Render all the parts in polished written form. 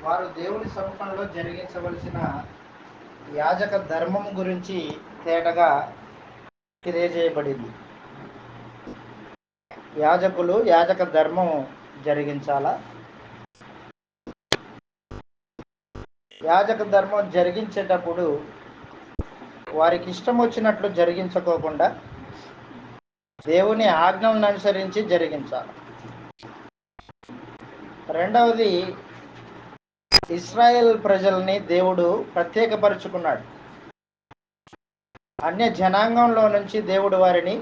వారు దేవుని సముఖంలో జరిగించవలసిన యాజక ధర్మం గురించి తేటగా తెలియజేయబడింది. యాజకులు యాజక ధర్మం జరిగించాలా? యాజక ధర్మం జరిగించేటప్పుడు వారికి ఇష్టం వచ్చినట్లు జరిగించుకోకుండా దేవుని ఆజ్ఞలను అనుసరించి జరిగించాలి. రెండవది, ఇశ్రాయేల్ ప్రజల్ని దేవుడు ప్రత్యేకపరుచుకున్నాడు. అన్య జనాంగంలో నుంచి దేవుడు వారిని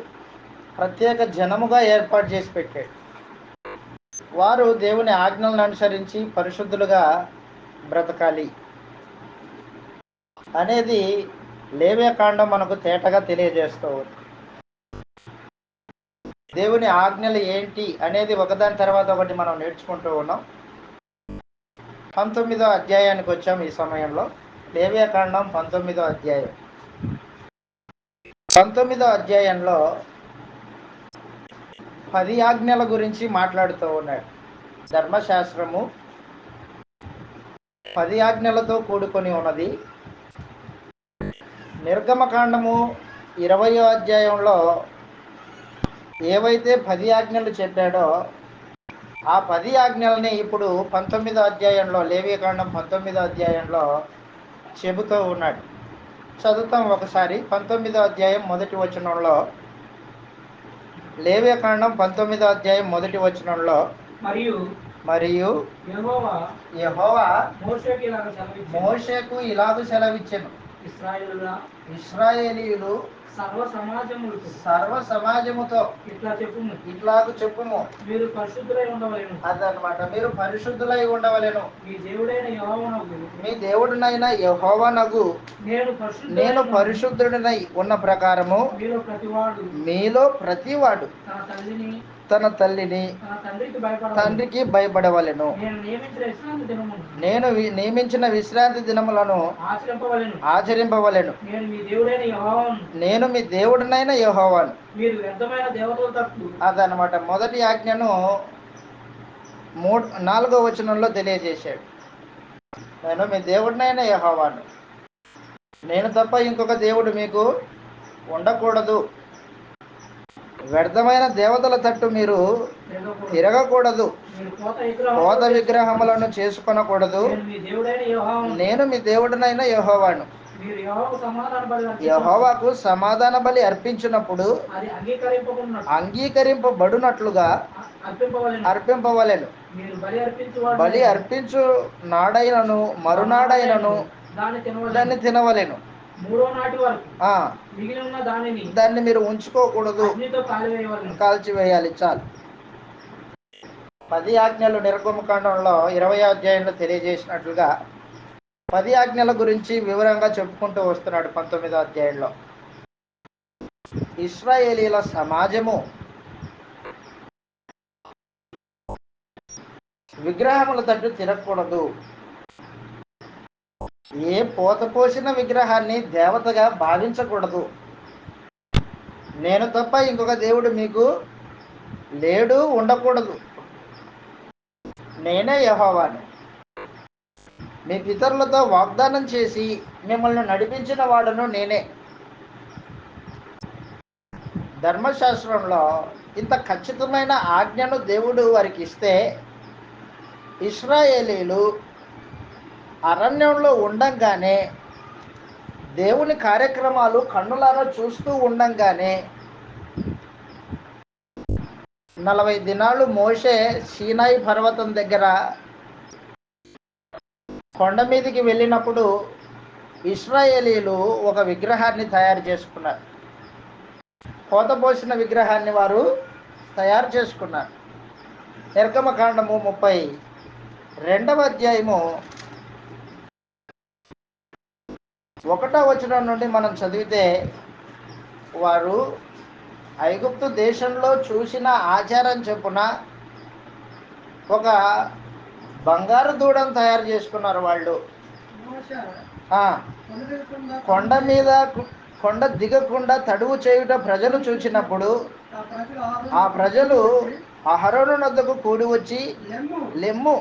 ప్రత్యేక జనముగా ఏర్పాటు చేసి పెట్టాడు. వారు దేవుని ఆజ్ఞలను అనుసరించి పరిశుద్ధులుగా బ్రతకాలి అనేది లేవ్యకాండం మనకు తేటగా తెలియజేస్తూ ఉంది. దేవుని ఆజ్ఞలు ఏంటి అనేది ఒకదాని తర్వాత ఒకటి మనం నేర్చుకుంటూ ఉన్నాం. 19వ అధ్యాయానికి వచ్చాం. ఈ సమయంలో లేవ్యకాండం 19వ అధ్యాయం. 19వ అధ్యాయంలో 10 ఆజ్ఞల గురించి మాట్లాడుతూ ఉన్నాడు. ధర్మశాస్త్రము 10 ఆజ్ఞలతో కూడుకొని ఉన్నది. నిర్గమకాండము 20వ అధ్యాయంలో ఏవైతే 10 ఆజ్ఞలు చెప్పాడో ఆ 10 ఆజ్ఞల్ని ఇప్పుడు 19వ అధ్యాయంలో, లేవ్యకాండం 19వ అధ్యాయంలో చెబుతూ ఉన్నాడు. చదువుతాం ఒకసారి. 19వ అధ్యాయం మొదటి వచనంలో, లేవ్యకాండం 19వ అధ్యాయం మొదటి వచనంలో, మరియు యెహోవా మోషేకు ఇలాగ సెలవిచ్చెను, ఇశ్రాయేలీయులు సర్వ సమాజముతో ఇట్లాగు చెప్పుము, మీరు పరిశుద్ధులై ఉండవలెను. అదనమాట, మీరు పరిశుద్ధులై ఉండవలెను. మీ దేవుడునైన యెహోవానగు నేను పరిశుద్ధుడినై ఉన్న ప్రకారము మీలో ప్రతివాడు తన తల్లిని తండ్రికి భయపడవలెను. నేను నియమించిన విశ్రాంతి దినములను ఆచరింపవలెను. నేను మీ దేవుడినైన యెహోవాను. అదనమాట. మొదటి ఆజ్ఞను 4వ వచనంలో తెలియజేశాడు. నేను మీ దేవుడినైన యెహోవాను, నేను తప్ప ఇంకొక దేవుడు మీకు ఉండకూడదు. వ్యర్థమైన దేవతల తట్టు మీరు తిరగకూడదు. పోత విగ్రహములను చేసుకొనకూడదు. నేను మీ దేవుడినైన యెహోవాను. యెహోవాకు సమాధాన బలి అర్పించినప్పుడు అంగీకరింపబడునట్లుగా అర్పింపవలెను. బలి అర్పించు నాడైనను మరునాడైనను దాన్ని తినవలెను. దాన్ని మీరు ఉంచుకోకూడదు, కాల్చివేయాలి. చాలు. 10 ఆజ్ఞలు నిర్గమకాండంలో 20వ అధ్యాయంలో తెలియజేసినట్లుగా 10 ఆజ్ఞల గురించి వివరంగా చెప్పుకుంటూ వస్తున్నాడు. 19వ అధ్యాయంలో ఇశ్రాయేలీల సమాజము విగ్రహముల తట్టు తిరగకూడదు. ఏ పోత పోసిన విగ్రహాన్ని దేవతగా భావించకూడదు. నేను తప్ప ఇంకొక దేవుడు మీకు లేడు, ఉండకూడదు. నేనే యెహోవాను. మీ పితరులతో వాగ్దానం చేసి మిమ్మల్ని నడిపించిన వాడును నేనే. ధర్మశాస్త్రంలో ఇంత ఖచ్చితమైన ఆజ్ఞను దేవుడు వారికి ఇస్తే ఇశ్రాయేలీలు అరణ్యంలో ఉండంగానే, దేవుని కార్యక్రమాలు కన్నులారా చూస్తూ ఉండంగానే 40 దినాలు మోషే సీనాయి పర్వతం దగ్గర కొండ మీదకి వెళ్ళినప్పుడు ఇశ్రాయేలీలు ఒక విగ్రహాన్ని తయారు చేసుకున్నారు. పోతపోసిన విగ్రహాన్ని వారు తయారు చేసుకున్నారు. నిర్గమకాండము 32వ అధ్యాయము 1వ వచనం నుండి మనం చదివితే, వారు ఐగుప్తు దేశంలో చూసిన ఆచారం చొప్పున ఒక బంగారు దూడను తయారు చేసుకున్నారు వాళ్ళు. కొండ దిగకుండా తడువు చేయుట ప్రజలు చూచినప్పుడు ఆ ప్రజలు అహరోను వద్దకు కూడి వచ్చి, లెమ్ము,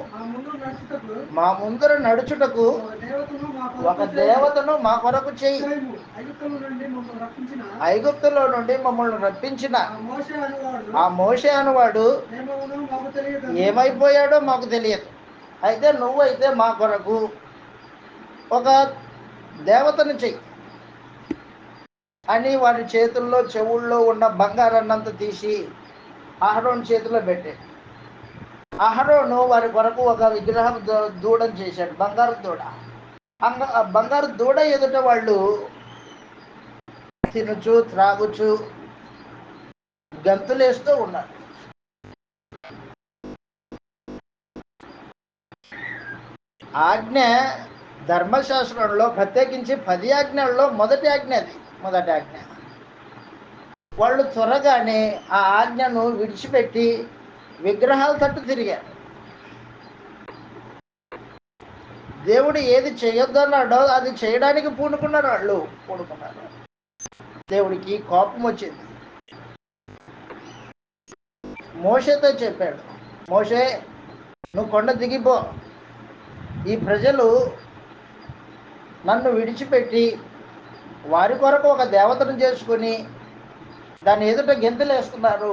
మా ముందర నడుచుటకు ఒక దేవతను మా కొరకు చెయ్యి. ఐగుప్తులో నుండి మమ్మల్ని రప్పించిన ఆ మోషే అనువాడు ఏమైపోయాడో మాకు తెలియదు. అయితే నువ్వైతే మా కొరకు ఒక దేవతను చెయ్యి అని వారి చేతుల్లో చెవుల్లో ఉన్న బంగారాన్నంతా తీసి అహరోను చేతిలో పెట్టాడు. అహరోను వారి కొరకు ఒక విగ్రహం దూడని చేశాడు, బంగారు దూడ. బంగారు దూడ ఎదుట వాళ్ళు తినుచు త్రాగుచు గంతులేస్తూ ఉన్నారు. ఆజ్ఞ ధర్మశాస్త్రంలో ప్రత్యేకించి 10 ఆజ్ఞల్లో మొదటి ఆజ్ఞ అది. మొదటి ఆజ్ఞ. వాళ్ళు త్వరగానే ఆ ఆజ్ఞను విడిచిపెట్టి విగ్రహాల తట్టు తిరిగారు. దేవుడు ఏది చేయొద్దన్నాడో అది చేయడానికి పూనుకున్నారు. వాళ్ళు పూనుకున్నారు. దేవుడికి కోపం వచ్చింది. మోషేతో చెప్పాడు, మోషే నువ్వు కొండ దిగిపో, ఈ ప్రజలు నన్ను విడిచిపెట్టి వారి కొరకు ఒక దేవతను చేసుకుని దాని ఎదుట గెంతులు వేస్తున్నారు,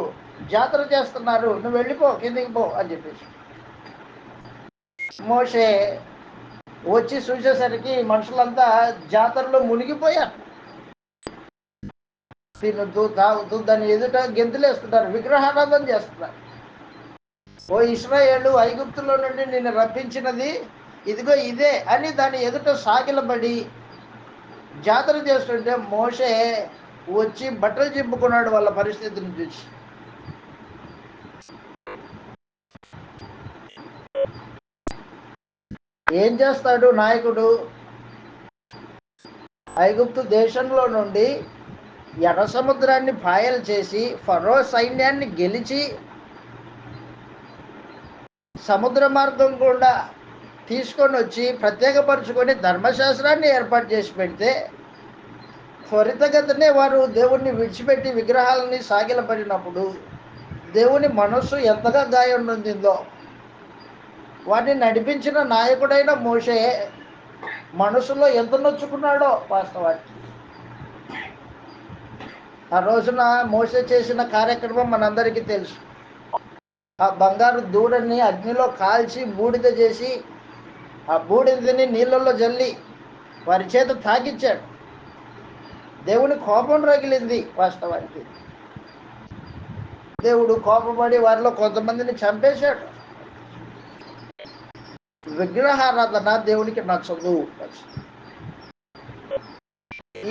జాతర చేస్తున్నారు, నువ్వు వెళ్ళిపో, కిందికి పో అని చెప్పేసి. మోషే వచ్చి చూసేసరికి మనుషులంతా జాతరలో మునిగిపోయారు. తినుతూ తాగుతూ దాని ఎదుట గెంతులేస్తున్నారు, విగ్రహారాధన చేస్తున్నారు. ఓ ఇశ్రాయేలు, ఐగుప్తులో నుండి నిన్ను రప్పించినది ఇదిగో ఇదే అని దాని ఎదుట సాగిలబడి జాతర చేస్తుంటే మోషే వచ్చి బట్టలు చింపుకున్నాడు వాళ్ళ పరిస్థితిని చూసి. ఏం చేస్తాడు నాయకుడు? ఐగుప్తు దేశంలో నుండి ఎర్ర సముద్రాన్ని పాయలు చేసి ఫరో సైన్యాన్ని గెలిచి సముద్ర మార్గం గుండా తీసుకొని వచ్చి ప్రత్యేకపరుచుకొని ధర్మశాస్త్రాన్ని ఏర్పాటు చేసి పెడితే త్వరితగతినే వారు దేవుణ్ణి విడిచిపెట్టి విగ్రహాలని సాగిలపడినప్పుడు దేవుని మనస్సు ఎంతగా గాయం నొందిందో. వారిని నడిపించిన నాయకుడైన మోషే మనసులో ఎంత నొచ్చుకున్నాడో వాస్తవానికి. ఆ రోజున మోషే చేసిన కార్యక్రమం మనందరికీ తెలుసు. ఆ బంగారు దూడని అగ్నిలో కాల్చి బూడిద చేసి ఆ బూడిదని నీళ్ళల్లో జల్లి వారి చేత తాకిచ్చాడు. దేవుని కోపం రగిలింది వాస్తవానికి. దేవుడు కోపపడి వారిలో కొంతమందిని చంపేశాడు. విగ్రహారాధన దేవునికి నచ్చదు.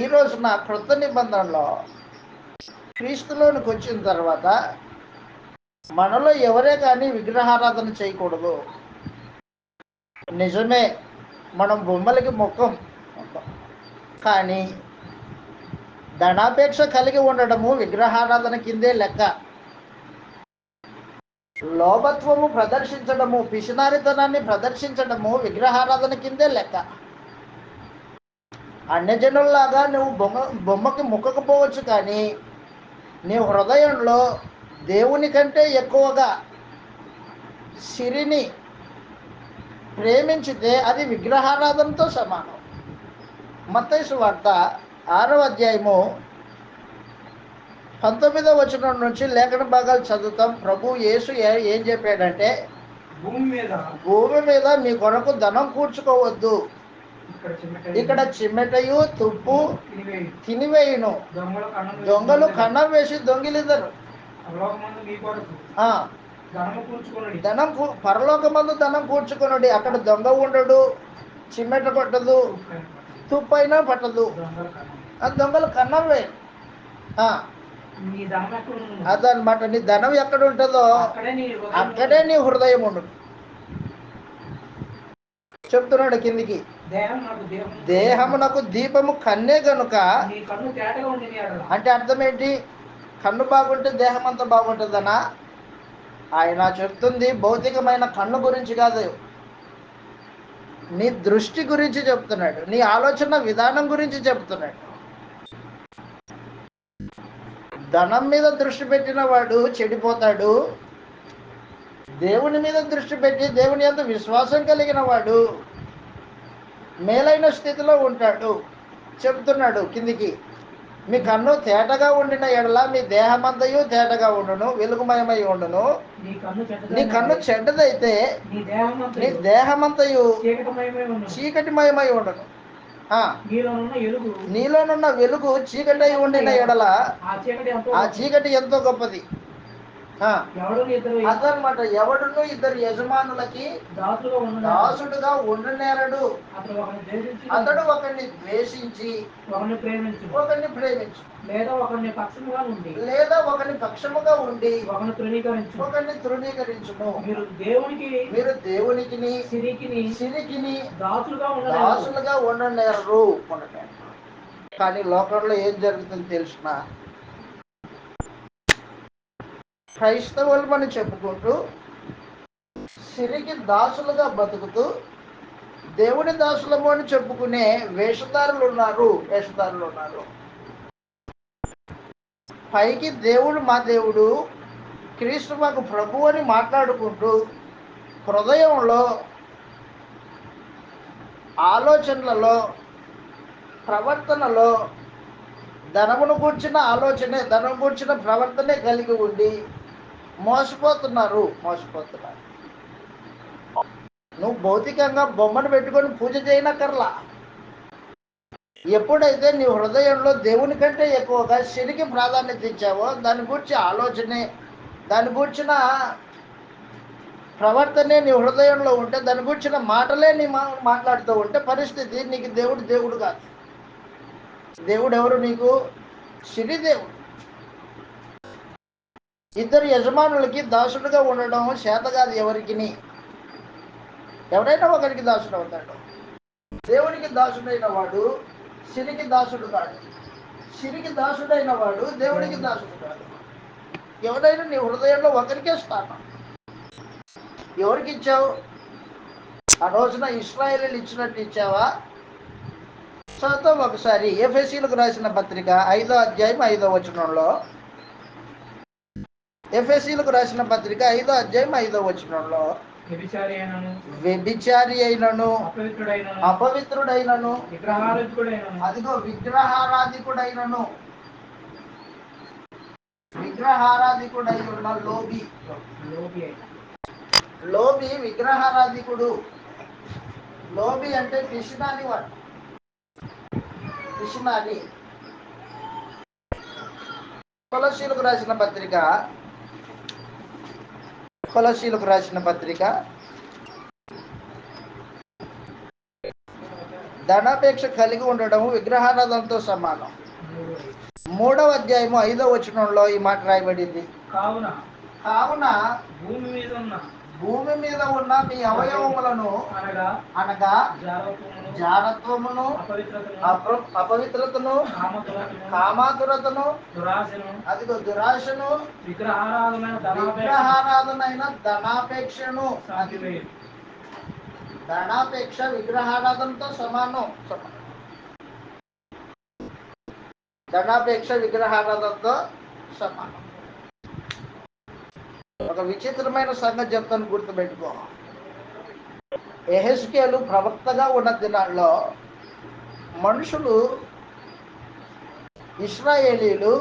ఈ రోజున క్రొత్త నిబంధనలో క్రీస్తులోనికి వచ్చిన తర్వాత మనలో ఎవరే కానీ విగ్రహారాధన చేయకూడదు. నిజమే, మనం బొమ్మలకి మొక్కం, కానీ ధనాపేక్ష కలిగి ఉండడము విగ్రహారాధన కిందే లెక్క. లోభత్వము ప్రదర్శించడము, పిసినారితనాన్ని ప్రదర్శించడము విగ్రహారాధన కిందే లెక్క. అన్యజనుల్లాగా నువ్వు బొమ్మకి మొక్కకపోవచ్చు, కానీ నీ హృదయంలో దేవుని కంటే ఎక్కువగా సిరిని ప్రేమించితే అది విగ్రహారాధనతో సమానం. మత్తయి సువార్త 6వ అధ్యాయము 19వ వచనం నుంచి లేఖన భాగాలు చదువుతాం. ప్రభు యేసు ఏం చెప్పాడంటే, భూమి మీద మీ కొరకు ధనం కూర్చుకోవద్దు, ఇక్కడ చిమ్మెటయు తుప్పు తినివేయును, దొంగలు కన్నం వేసి దొంగిలిద్దరు. ధనం పరలోకమందు ధనం కూర్చుకొనుడి. అక్కడ దొంగ ఉండడు, చిమ్మెట పట్టదు, తుప్పైనా పట్టదు, ఆ దొంగలు కన్నం వేయరు. అదనమాట. నీ ధనం ఎక్కడ ఉంటుందో అక్కడే నీ హృదయం ఉండదు. చెప్తున్నాడు కిందికి, దేహమునకు దీపము కన్నే గనుక. అంటే అర్థం ఏంటి? కన్ను బాగుంటే దేహం అంతా బాగుంటుందనా? ఆయన చెప్తుంది భౌతికమైన కన్ను గురించి కాదు, నీ దృష్టి గురించి చెప్తున్నాడు, నీ ఆలోచన విధానం గురించి చెప్తున్నాడు. ధనం మీద దృష్టి పెట్టిన వాడు చెడిపోతాడు, దేవుని మీద దృష్టి పెట్టి దేవుని యందు విశ్వాసం కలిగిన వాడు మేలైన స్థితిలో ఉంటాడు. చెప్తున్నాడు కిందికి, మీ కన్ను తేటగా ఉండిన ఎడల మీ దేహమంతయు తేటగా ఉండును, వెలుగుమయమై ఉండును. నీ కన్ను చెడ్డదైతే నీ దేహమంతయు చీకటిమయమై ఉండును. నీలోనున్న వెలుగు చీకటి ఉండిన ఎడల ఆ చీకటి ఎంతో గొప్పది. అదనమాట, ఎవడును ఇద్దరు యజమానులకి దాసుడుగా ఉండనేరడు. అతడు ఒకరిని ద్వేషించి ఒకరిని ప్రేమించు, లేదా ఒకరిని పక్షముగా ఉండి ఒకరిని తృణీకరించును. మీరు దేవునికి సిరికిని దాసులుగా ఉండనేరరు. కానీ లోకంలో ఏం జరుగుతుంది తెలుసునా? క్రైస్తవులమని చెప్పుకుంటూ సిరికి దాసులుగా బతుకుతూ దేవుని దాసులము అని చెప్పుకునే వేషధారులు ఉన్నారు. పైకి దేవుడు మా దేవుడు, క్రీస్తు మాకు ప్రభు అని మాట్లాడుకుంటూ హృదయంలో, ఆలోచనలలో, ప్రవర్తనలో ధనమును కూర్చిన ఆలోచనే, ధనం కూర్చిన ప్రవర్తనే కలిగి ఉండి మోసపోతున్నారు. నువ్వు భౌతికంగా బొమ్మను పెట్టుకొని పూజ చేయనక్కర్లా. ఎప్పుడైతే నీ హృదయంలో దేవుని కంటే ఎక్కువగా శనికి ప్రాధాన్యత ఇచ్చావో, దాని గురించి ఆలోచనే, దాని గురించిన ప్రవర్తనే నీ హృదయంలో ఉంటే, దాని గురించిన మాటలే నీ మాట్లాడుతూ ఉంటే పరిస్థితి, నీకు దేవుడు కాదు. దేవుడు ఎవరు నీకు? శనిదేవుడు. ఇద్దరు యజమానులకి దాసుడుగా ఉండడం చేత కాదు ఎవరికి. ఎవరైనా ఒకరికి దాసుడు అవుతాడు. దేవునికి దాసుడైన వాడు శనికి దాసుడు కాడు. శనికి దాసుడైన వాడు దేవునికి దాసుడు కాడు. ఎవరైనా నీ హృదయంలో ఒకరికే స్థానం. ఎవరికి ఇచ్చావు? ఆ రోజున ఇశ్రాయేలీయులు ఇచ్చినట్టు ఇచ్చావా? చదువుతాం ఒకసారి. ఎఫెసీయులకు రాసిన పత్రిక 5వ అధ్యాయం 5వ వచనంలో, ఎఫెసీయులకు రాసిన పత్రిక 5వ అధ్యాయం 5వ వచనంలో, వ్యభిచారి అయినను అపవిత్రుడైనను అదిగో విగ్రహారాధికుడైన లోబి విగ్రహారాధికుడు. లోబి అంటే పిసినాని వాడు. కొలస్సీలకు రాసిన పత్రిక ధనాపేక్ష కలిగి ఉండడం విగ్రహారాధనతో సమానం. 3వ అధ్యాయము 5వ వచనంలో ఈ మాట రాయబడింది. కావున భూమి మీద ఉన్న మీ అవయవములను అనగా జారత్వమును, అపవిత్రతను, కామాతురతను, అదిగో దురాశను, విగ్రహారాధనైన ధనాపేక్షను. ధనాపేక్ష విగ్రహారాధనతో సమానం. ధనాపేక్ష విగ్రహారాధనతో సమానం. ఒక విచిత్రమైన సంగతి చెప్తాను, గుర్తుపెట్టుకో. యెహెజ్కేలు ప్రవక్తగా ఉన్న దినాల్లో మనుషులు, ఇశ్రాయేలీలు,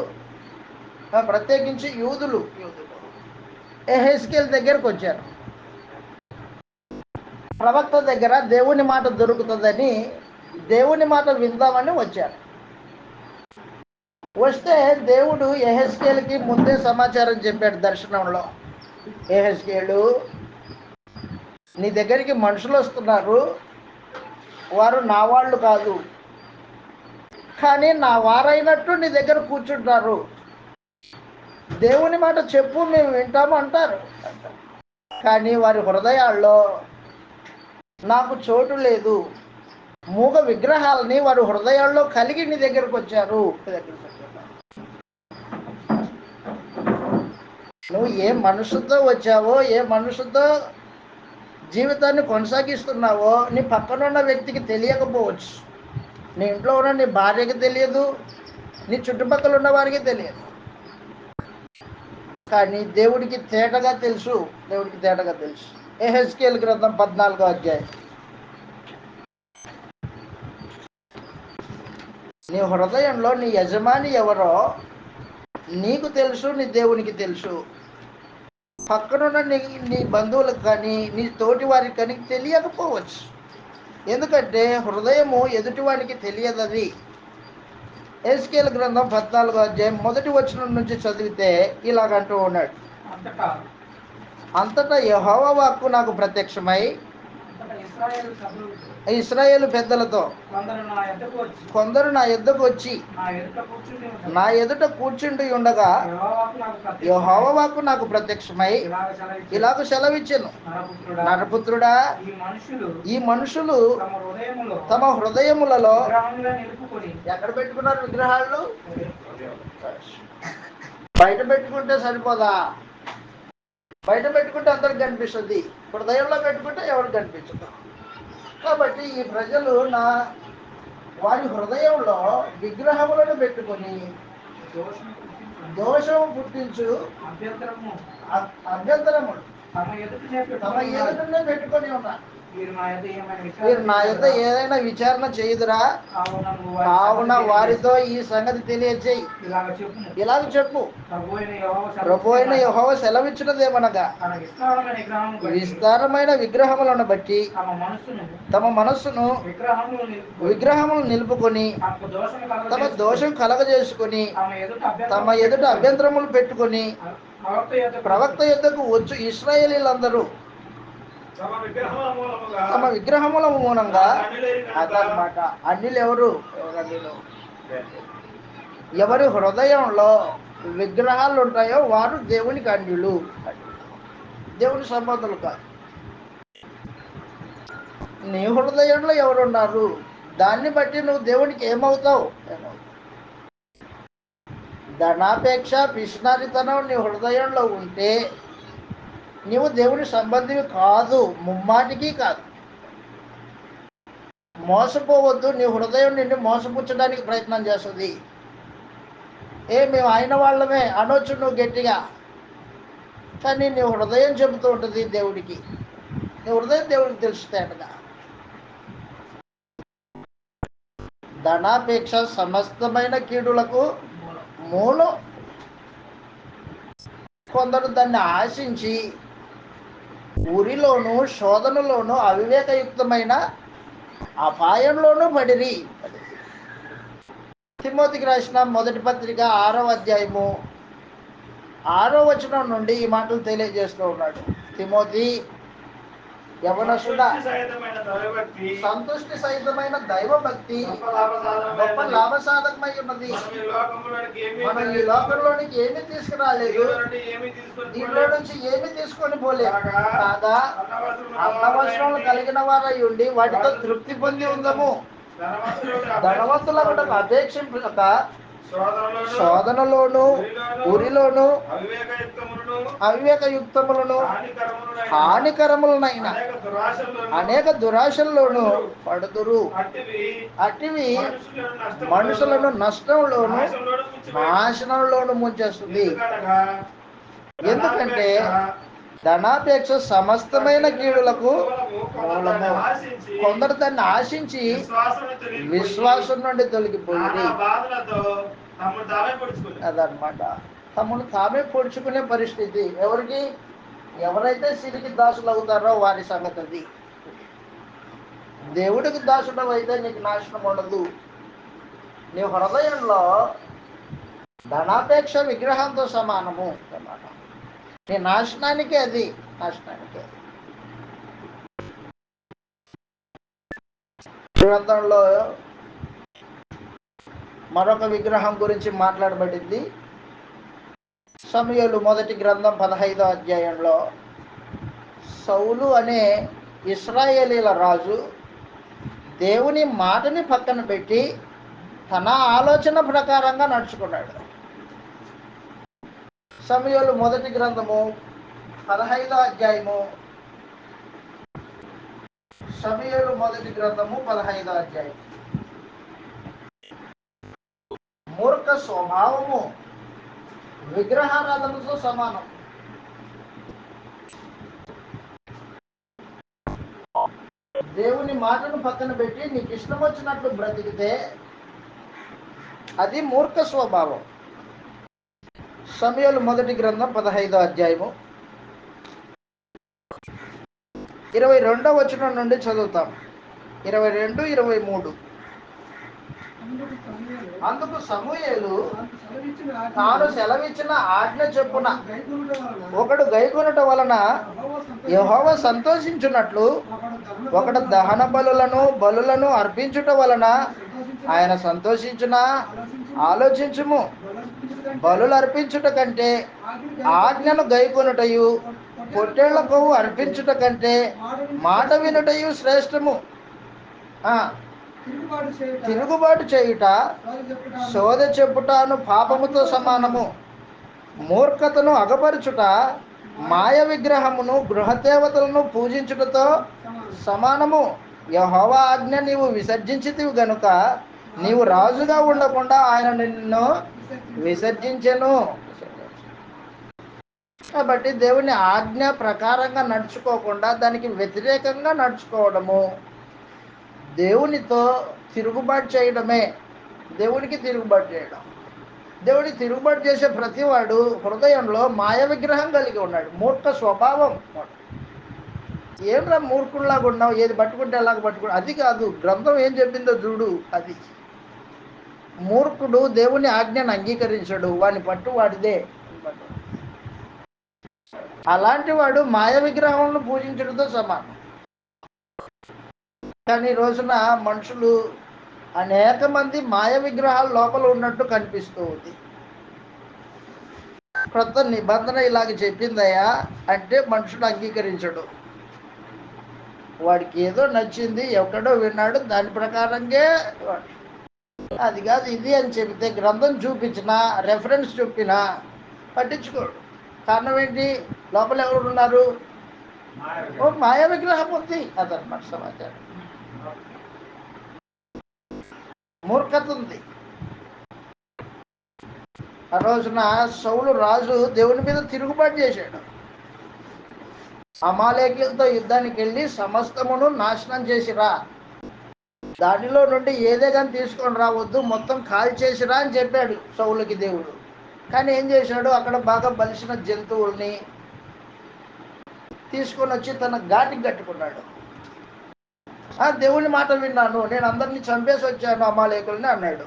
ప్రత్యేకించి యూదులు యెహెజ్కేలు దగ్గరకు వచ్చారు. ప్రవక్త దగ్గర దేవుని మాట దొరుకుతుందని, దేవుని మాట విందామని వచ్చారు. వస్తే దేవుడు యెహెజ్కేలుకి ముందే సమాచారం చెప్పాడు దర్శనంలో. యెహెజ్కేలు, నీ దగ్గరికి మనుషులు వస్తున్నారు, వారు నా వాళ్ళు కాదు, కానీ నా వారైనట్టు నీ దగ్గర కూర్చుంటారు. దేవుని మాట చెప్పు, మేము వింటాము అంటారు. కానీ వారి హృదయాల్లో నాకు చోటు లేదు. మూగ విగ్రహాలని వారి హృదయాల్లో కలిగి నీ దగ్గరకు వచ్చారు. నువ్వు ఏ మనసుతో వచ్చావో, ఏ మనసుతో జీవితాన్ని కొనసాగిస్తున్నావో నీ పక్కనున్న వ్యక్తికి తెలియకపోవచ్చు. నీ ఇంట్లో ఉన్న నీ భార్యకి తెలియదు, నీ చుట్టుపక్కల ఉన్న వారికి తెలియదు. కానీ దేవుడికి తేటగా తెలుసు. దేవుడికి తేటగా తెలుసు. యెహెజ్కేలు గ్రంథం 14వ అధ్యాయం. నీ హృదయంలో నీ యజమాని ఎవరో నీకు తెలుసు, నీ దేవునికి తెలుసు. పక్కనున్న నీ బంధువులకు కానీ నీ తోటి వారికి కానీ తెలియకపోవచ్చు. ఎందుకంటే హృదయము ఎదుటివానికి తెలియదది. యెహెజ్కేలు గ్రంథం 14వ అధ్యాయం 1వ వచనం నుంచి చదివితే ఇలాగంటూ ఉన్నాడు. అంతటా యెహోవా వాక్కు నాకు ప్రత్యక్షమై ఇశ్రాయేలు పెద్దలతో కొందరు నా యొద్దకు వచ్చి నా ఎదుట కూర్చుండి ఉండగా యెహోవా వాక్కు నాకు ప్రత్యక్షమై ఇలాగ సెలవిచ్చెను, నరపుత్రుడా, ఈ మనుషులు తమ హృదయములలో ఎక్కడ పెట్టుకున్నారు విగ్రహాలు? బయట పెట్టుకుంటే సరిపోదా? బయట పెట్టుకుంటే అందరికి కనిపిస్తుంది, హృదయంలో పెట్టుకుంటే ఎవరికి కనిపించదు. కాబట్టి ఈ ప్రజలు వారి హృదయంలో విగ్రహములను పెట్టుకొని దోషము పుట్టించు అభ్యంతరములు తమ ఎదుటనే పెట్టుకొని ఉన్నారు. మీరు నా యొద్ద ఏదైనా విచారణ చేయుదురా? కావున వారితో ఈ సంగతి తెలియజేయి, ఇలాగ చెప్పు, ప్రభు అయిన యెహోవా సెలవిచ్చినదేమనగా, విస్తారమైన విగ్రహములను బట్టి తమ మనస్సును విగ్రహములు నిలుపుకొని తమ దోషం కలగజేసుకొని తమ ఎదుట అభ్యంతరములు పెట్టుకొని ప్రవక్త యొద్దకు వచ్చు ఇశ్రాయేలీలందరూ తమ విగ్రహముల మూలంగా అదనమాట. అన్యులు ఎవరు? ఎవరి హృదయంలో విగ్రహాలు ఉంటాయో వారు దేవునికి అన్యులు, దేవుని సంబంధులు కాదు. నీ హృదయంలో ఎవరున్నారు దాన్ని బట్టి నువ్వు దేవునికి ఏమవుతావు? ధనాపేక్ష, పిసినారితనం నీ హృదయంలో ఉంటే నీవు దేవుని సంబంధివి కాదు, ముమ్మాటికి కాదు. మోసపోవద్దు. నీ హృదయం నిన్ను మోసపుచ్చడానికి ప్రయత్నం చేస్తుంది. మేము ఆయన వాళ్ళమే అనొచ్చు నువ్వు గట్టిగా, కానీ నీ హృదయం చెబుతూ ఉంటుంది దేవుడికి. నీ హృదయం దేవుడికి తెలుస్తాయనగా. ధనాపేక్ష సమస్తమైన కీడులకు మూలం. కొందరు దాన్ని ఆశించి ఊరిలోను శోధనలోను అవివేకయుక్తమైన అపాయంలోనూ పడిరి. తిమోతికి రాసిన మొదటి పత్రిక 6వ అధ్యాయము 6వ వచనం నుండి ఈ మాటలు తెలియజేస్తూ ఉన్నాడు. తిమోతి, యవనస్తుడా, సంతుష్టి సహితమైన దైవభక్తి గొప్ప లాభసాధకమై ఉన్నది. మనం ఈ లోకంలోనికి ఏమీ తీసుకురాలేదు, దీంట్లో నుంచి ఏమీ తీసుకొని పోలేదు. కాగా అన్నవసరాలు కలిగిన వారై ఉండి వాటితో తృప్తి పొంది ఉందము. ధనవంతులకు అపేక్షింపక శోధనలోను ఉరిలోను అవివేకయుక్తములను హానికరములనైన అనేక దురాశల్లోనూ పడుదురు. అటివి మనుషులను నష్టంలోను నాశనంలోను ముంచేస్తుంది. ఎందుకంటే ధనాపేక్ష సమస్తమైన కీడులకు మూలము. కొందరు దాన్ని ఆశించి విశ్వాసం నుండి తొలగిపోయింది. అదనమాట, తమను తామే పొడుచుకునే పరిస్థితి. ఎవరికి? ఎవరైతే సిరికి దాసులు అవుతారో వారి సంగతి అది. దేవుడికి దాసుడు అయితే నీకు నాశనం ఉండదు. నీ హృదయంలో ధనాపేక్ష విగ్రహంతో సమానము అన్నమాట. నీ నాశనానికే అది, నాశనానికే. గ్రంథంలో మరొక విగ్రహం గురించి మాట్లాడబడింది. సమూయేలు మొదటి గ్రంథం 15వ అధ్యాయంలో సౌలు అనే ఇశ్రాయేలీల రాజు దేవుని మాటని పక్కన పెట్టి తన ఆలోచన ప్రకారంగా నడుచుకున్నాడు. సమూయేలు మొదటి గ్రంథము 15వ అధ్యాయము సమూయేలు మొదటి గ్రంథము 15వ అధ్యాయం. మూర్ఖ స్వభావము విగ్రహారాధనతో సమానం. దేవుని మాటను పక్కన పెట్టి నీకు ఇష్టం వచ్చినట్లు బ్రతికితే అది మూర్ఖ స్వభావం. సమూయేలు మొదటి గ్రంథం 15వ అధ్యాయము 22వ వచనం నుండి చదువుతాం. 22, 23. అందుకు సమూయేలు తాను సెలవిచ్చిన ఆజ్ఞ చొప్పున ఒకడు గైకొనుట వలన యెహోవా సంతోషించున్నట్లు ఒకడు దహన బలులను అర్పించుట వలన ఆయన సంతోషించునా? ఆలోచించుము. బలులు అర్పించుట కంటే ఆజ్ఞను గైకొనుటయు పొట్టేళ్ల కొవ్వు అర్పించుట కంటే మాట వినుటయు శ్రేష్టము. తిరుగుబాటు చేయుట శోధ చెప్పుటను పాపముతో సమానము. మూర్ఖతను అగపరుచుట మాయ విగ్రహమును గృహదేవతలను పూజించుటతో సమానము. యెహోవా ఆజ్ఞ నీవు విసర్జించితివి గనుక నీవు రాజుగా ఉండకుండా ఆయన నిన్ను విసర్జించెను. కాబట్టి దేవుని ఆజ్ఞ ప్రకారంగా నడుచుకోకుండా దానికి వ్యతిరేకంగా నడుచుకోవడము దేవునితో తిరుగుబాటు చేయడమే. దేవునికి తిరుగుబాటు చేయడం. దేవుడికి తిరుగుబాటు చేసే ప్రతివాడు హృదయంలో మాయ విగ్రహం కలిగి ఉన్నాడు. మూర్ఖ స్వభావం. ఏమ్రా మూర్ఖుల్లాగా ఉన్నావు, ఏది పట్టుకుంటే ఎలాగ పట్టుకుంటా, అది కాదు. గ్రంథం ఏం చెప్పిందో చూడు. అది మూర్ఖుడు దేవుని ఆజ్ఞను అంగీకరించడు, వాని పట్టు వాడిదే. అలాంటి వాడు మాయ విగ్రహంను పూజించడంతో సమానం. కానీ ఈ రోజున మనుషులు అనేక మంది మాయ విగ్రహాల లోపల ఉన్నట్టు కనిపిస్తూ ఉంది. క్రొత్త నిబంధన ఇలాగ చెప్పిందయ్యా అంటే మనుషుడు అంగీకరించడు. వాడికి ఏదో నచ్చింది, ఎక్కడో విన్నాడు, దాని ప్రకారంగా అది కాదు ఇది అని చెబితే గ్రంథం చూపించినా రెఫరెన్స్ చెప్పినా పట్టించుకోడు. కారణం ఏంటి? లోపల ఎవరు ఉన్నారు? ఓ మాయ విగ్రహం ఉంది. అదనమాట సమాచారం. మూర్ఖత ఉంది. ఆ రోజున సౌలు రాజు దేవుని మీద తిరుగుబాటు చేశాడు. అమాలేకీయులతో యుద్ధానికి వెళ్ళి సమస్తమును నాశనం చేసిరా, దానిలో నుండి ఏదే కానీ తీసుకొని రావద్దు, మొత్తం కాల్చేసిరా అని చెప్పాడు సౌలుకి దేవుడు. కానీ ఏం చేశాడు? అక్కడ బాగా బలిసిన జంతువుల్ని తీసుకొని వచ్చి తన ఘాటికి కట్టుకున్నాడు. దేవుని మాట విన్నాను, నేను అందరినీ చంపేసి వచ్చాను అమాలేకుల్ని అన్నాడు.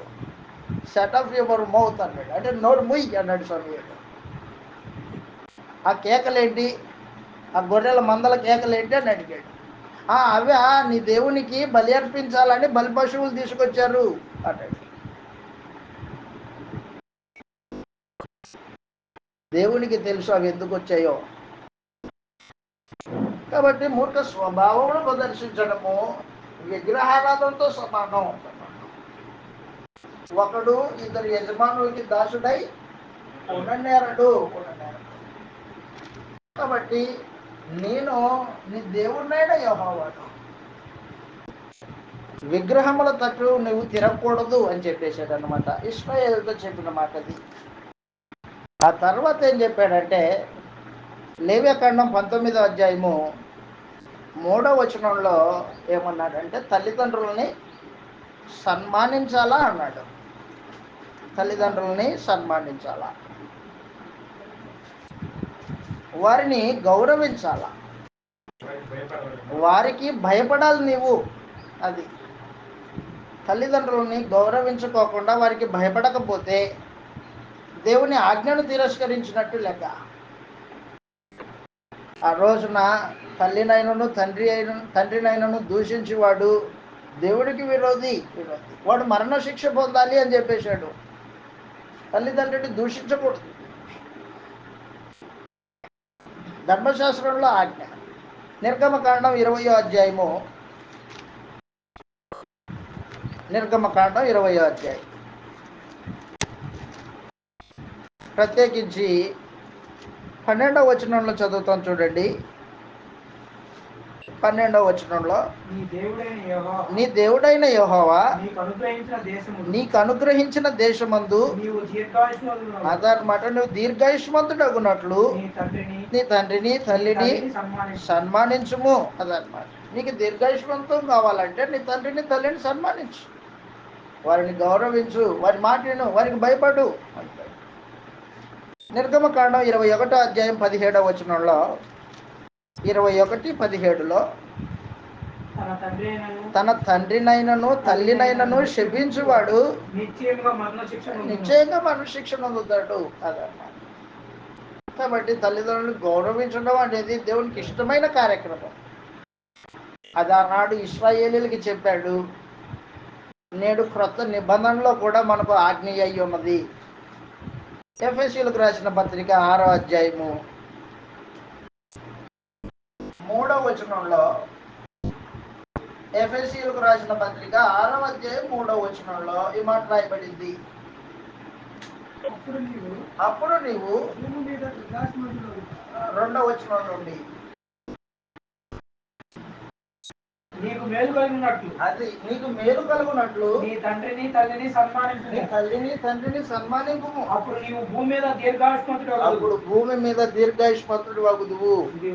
సెట్ ఆఫ్ యువర్ మౌత్ అన్నాడు. అంటే నోరు ముయ్ అన్నాడు సమూయేలు. ఆ కేకలేంటి? ఆ గొర్రెల మందల కేకలేంటి అని అడిగాడు. అవే నీ దేవునికి బలి అర్పించాలని బలి పశువులు తీసుకొచ్చారు అన్నాడు. దేవునికి తెలుసు అవి ఎందుకు వచ్చాయో. కాబట్టి మూర్ఖ స్వభావమును ప్రదర్శించడము విగ్రహారాధనతో సమానం. ఒకడు ఇద్దరు యజమానులకి దాసుడై ఉండనేరడు. కాబట్టి నేను నీ దేవుడినైనా యెహోవాను, విగ్రహముల తట్టు నువ్వు తిరగకూడదు అని చెప్పేశాడు అనమాట. ఇశ్రాయేలుతో చెప్పిన మాట అది. ఆ తర్వాత ఏం చెప్పాడంటే లేవ్యకాండం 19వ అధ్యాయము 3వ వచనంలో ఏమన్నాడంటే తల్లిదండ్రులని సన్మానించాలా అన్నాడు. తల్లిదండ్రులని సన్మానించాలా, వారిని గౌరవించాలా, వారికి భయపడాలి నీవు. అది తల్లిదండ్రులని గౌరవించుకోకుండా వారికి భయపడకపోతే దేవుని ఆజ్ఞను తిరస్కరించినట్టు లెక్క. ఆ రోజున తల్లినైనను తండ్రినైనను దూషించేవాడు దేవుడికి విరోధి. వాడు మరణ శిక్ష పొందాలి అని చెప్పేశాడు. తల్లిదండ్రుని దూషించకూడదు. ధర్మశాస్త్రంలో ఆజ్ఞ. నిర్గమకాండం 20వ అధ్యాయము, నిర్గమకాండం 20వ అధ్యాయం ప్రత్యేకించి 12వ వచనంలో చదువుతాం చూడండి. 12వ వచనంలో నీ దేవుడైన యెహోవా నీకు అనుగ్రహించిన దేశమందు అదనమాట నువ్వు దీర్ఘాయుష్మంతుడగునట్లు నీ తండ్రిని తల్లిని సన్మానించుము. అదనమాట. నీకు దీర్ఘాయుష్మంతం కావాలంటే నీ తండ్రిని తల్లిని సన్మానించు, వారిని గౌరవించు, వారి మాట విను, వారికి భయపడు. నిర్గమకాండం 21వ అధ్యాయం 17వ వచనంలో 21:17లో తన తండ్రినైనను తల్లినైనను శపించువాడు నిశ్చయంగా మరణశిక్ష పొందుతాడు. అదన్నమాట. కాబట్టి తల్లిదండ్రులను గౌరవించడం అనేది దేవునికి ఇష్టమైన కార్యక్రమం. అది ఆనాడు ఇశ్రాయేలీయులకి చెప్పాడు. నేడు క్రొత్త నిబంధనలో కూడా మనకు ఆజ్ఞ అయి ఉన్నది. ఎఫెసీయులకు రాసిన పత్రిక 6వ అధ్యాయము 3వ వచనంలో ఎఫెసీయులకు రాసిన పత్రిక 6వ అధ్యాయం 3వ వచనంలో ఈ మాట రాయబడింది. అప్పుడు నీవు 2వ వచనం నుండి నీకు మేలు కలిగినట్లు అది నీకు మేలు కలుగునట్లు నీ తండ్రిని తల్లిని సన్మానించు. నీ తల్లిని తండ్రిని సన్మానింపు. అప్పుడు నీవు భూమి మీద దీర్ఘాయుష్మంతుడు. అప్పుడు భూమి మీద దీర్ఘాయుష్మంతుడు వగుదువు. ఇది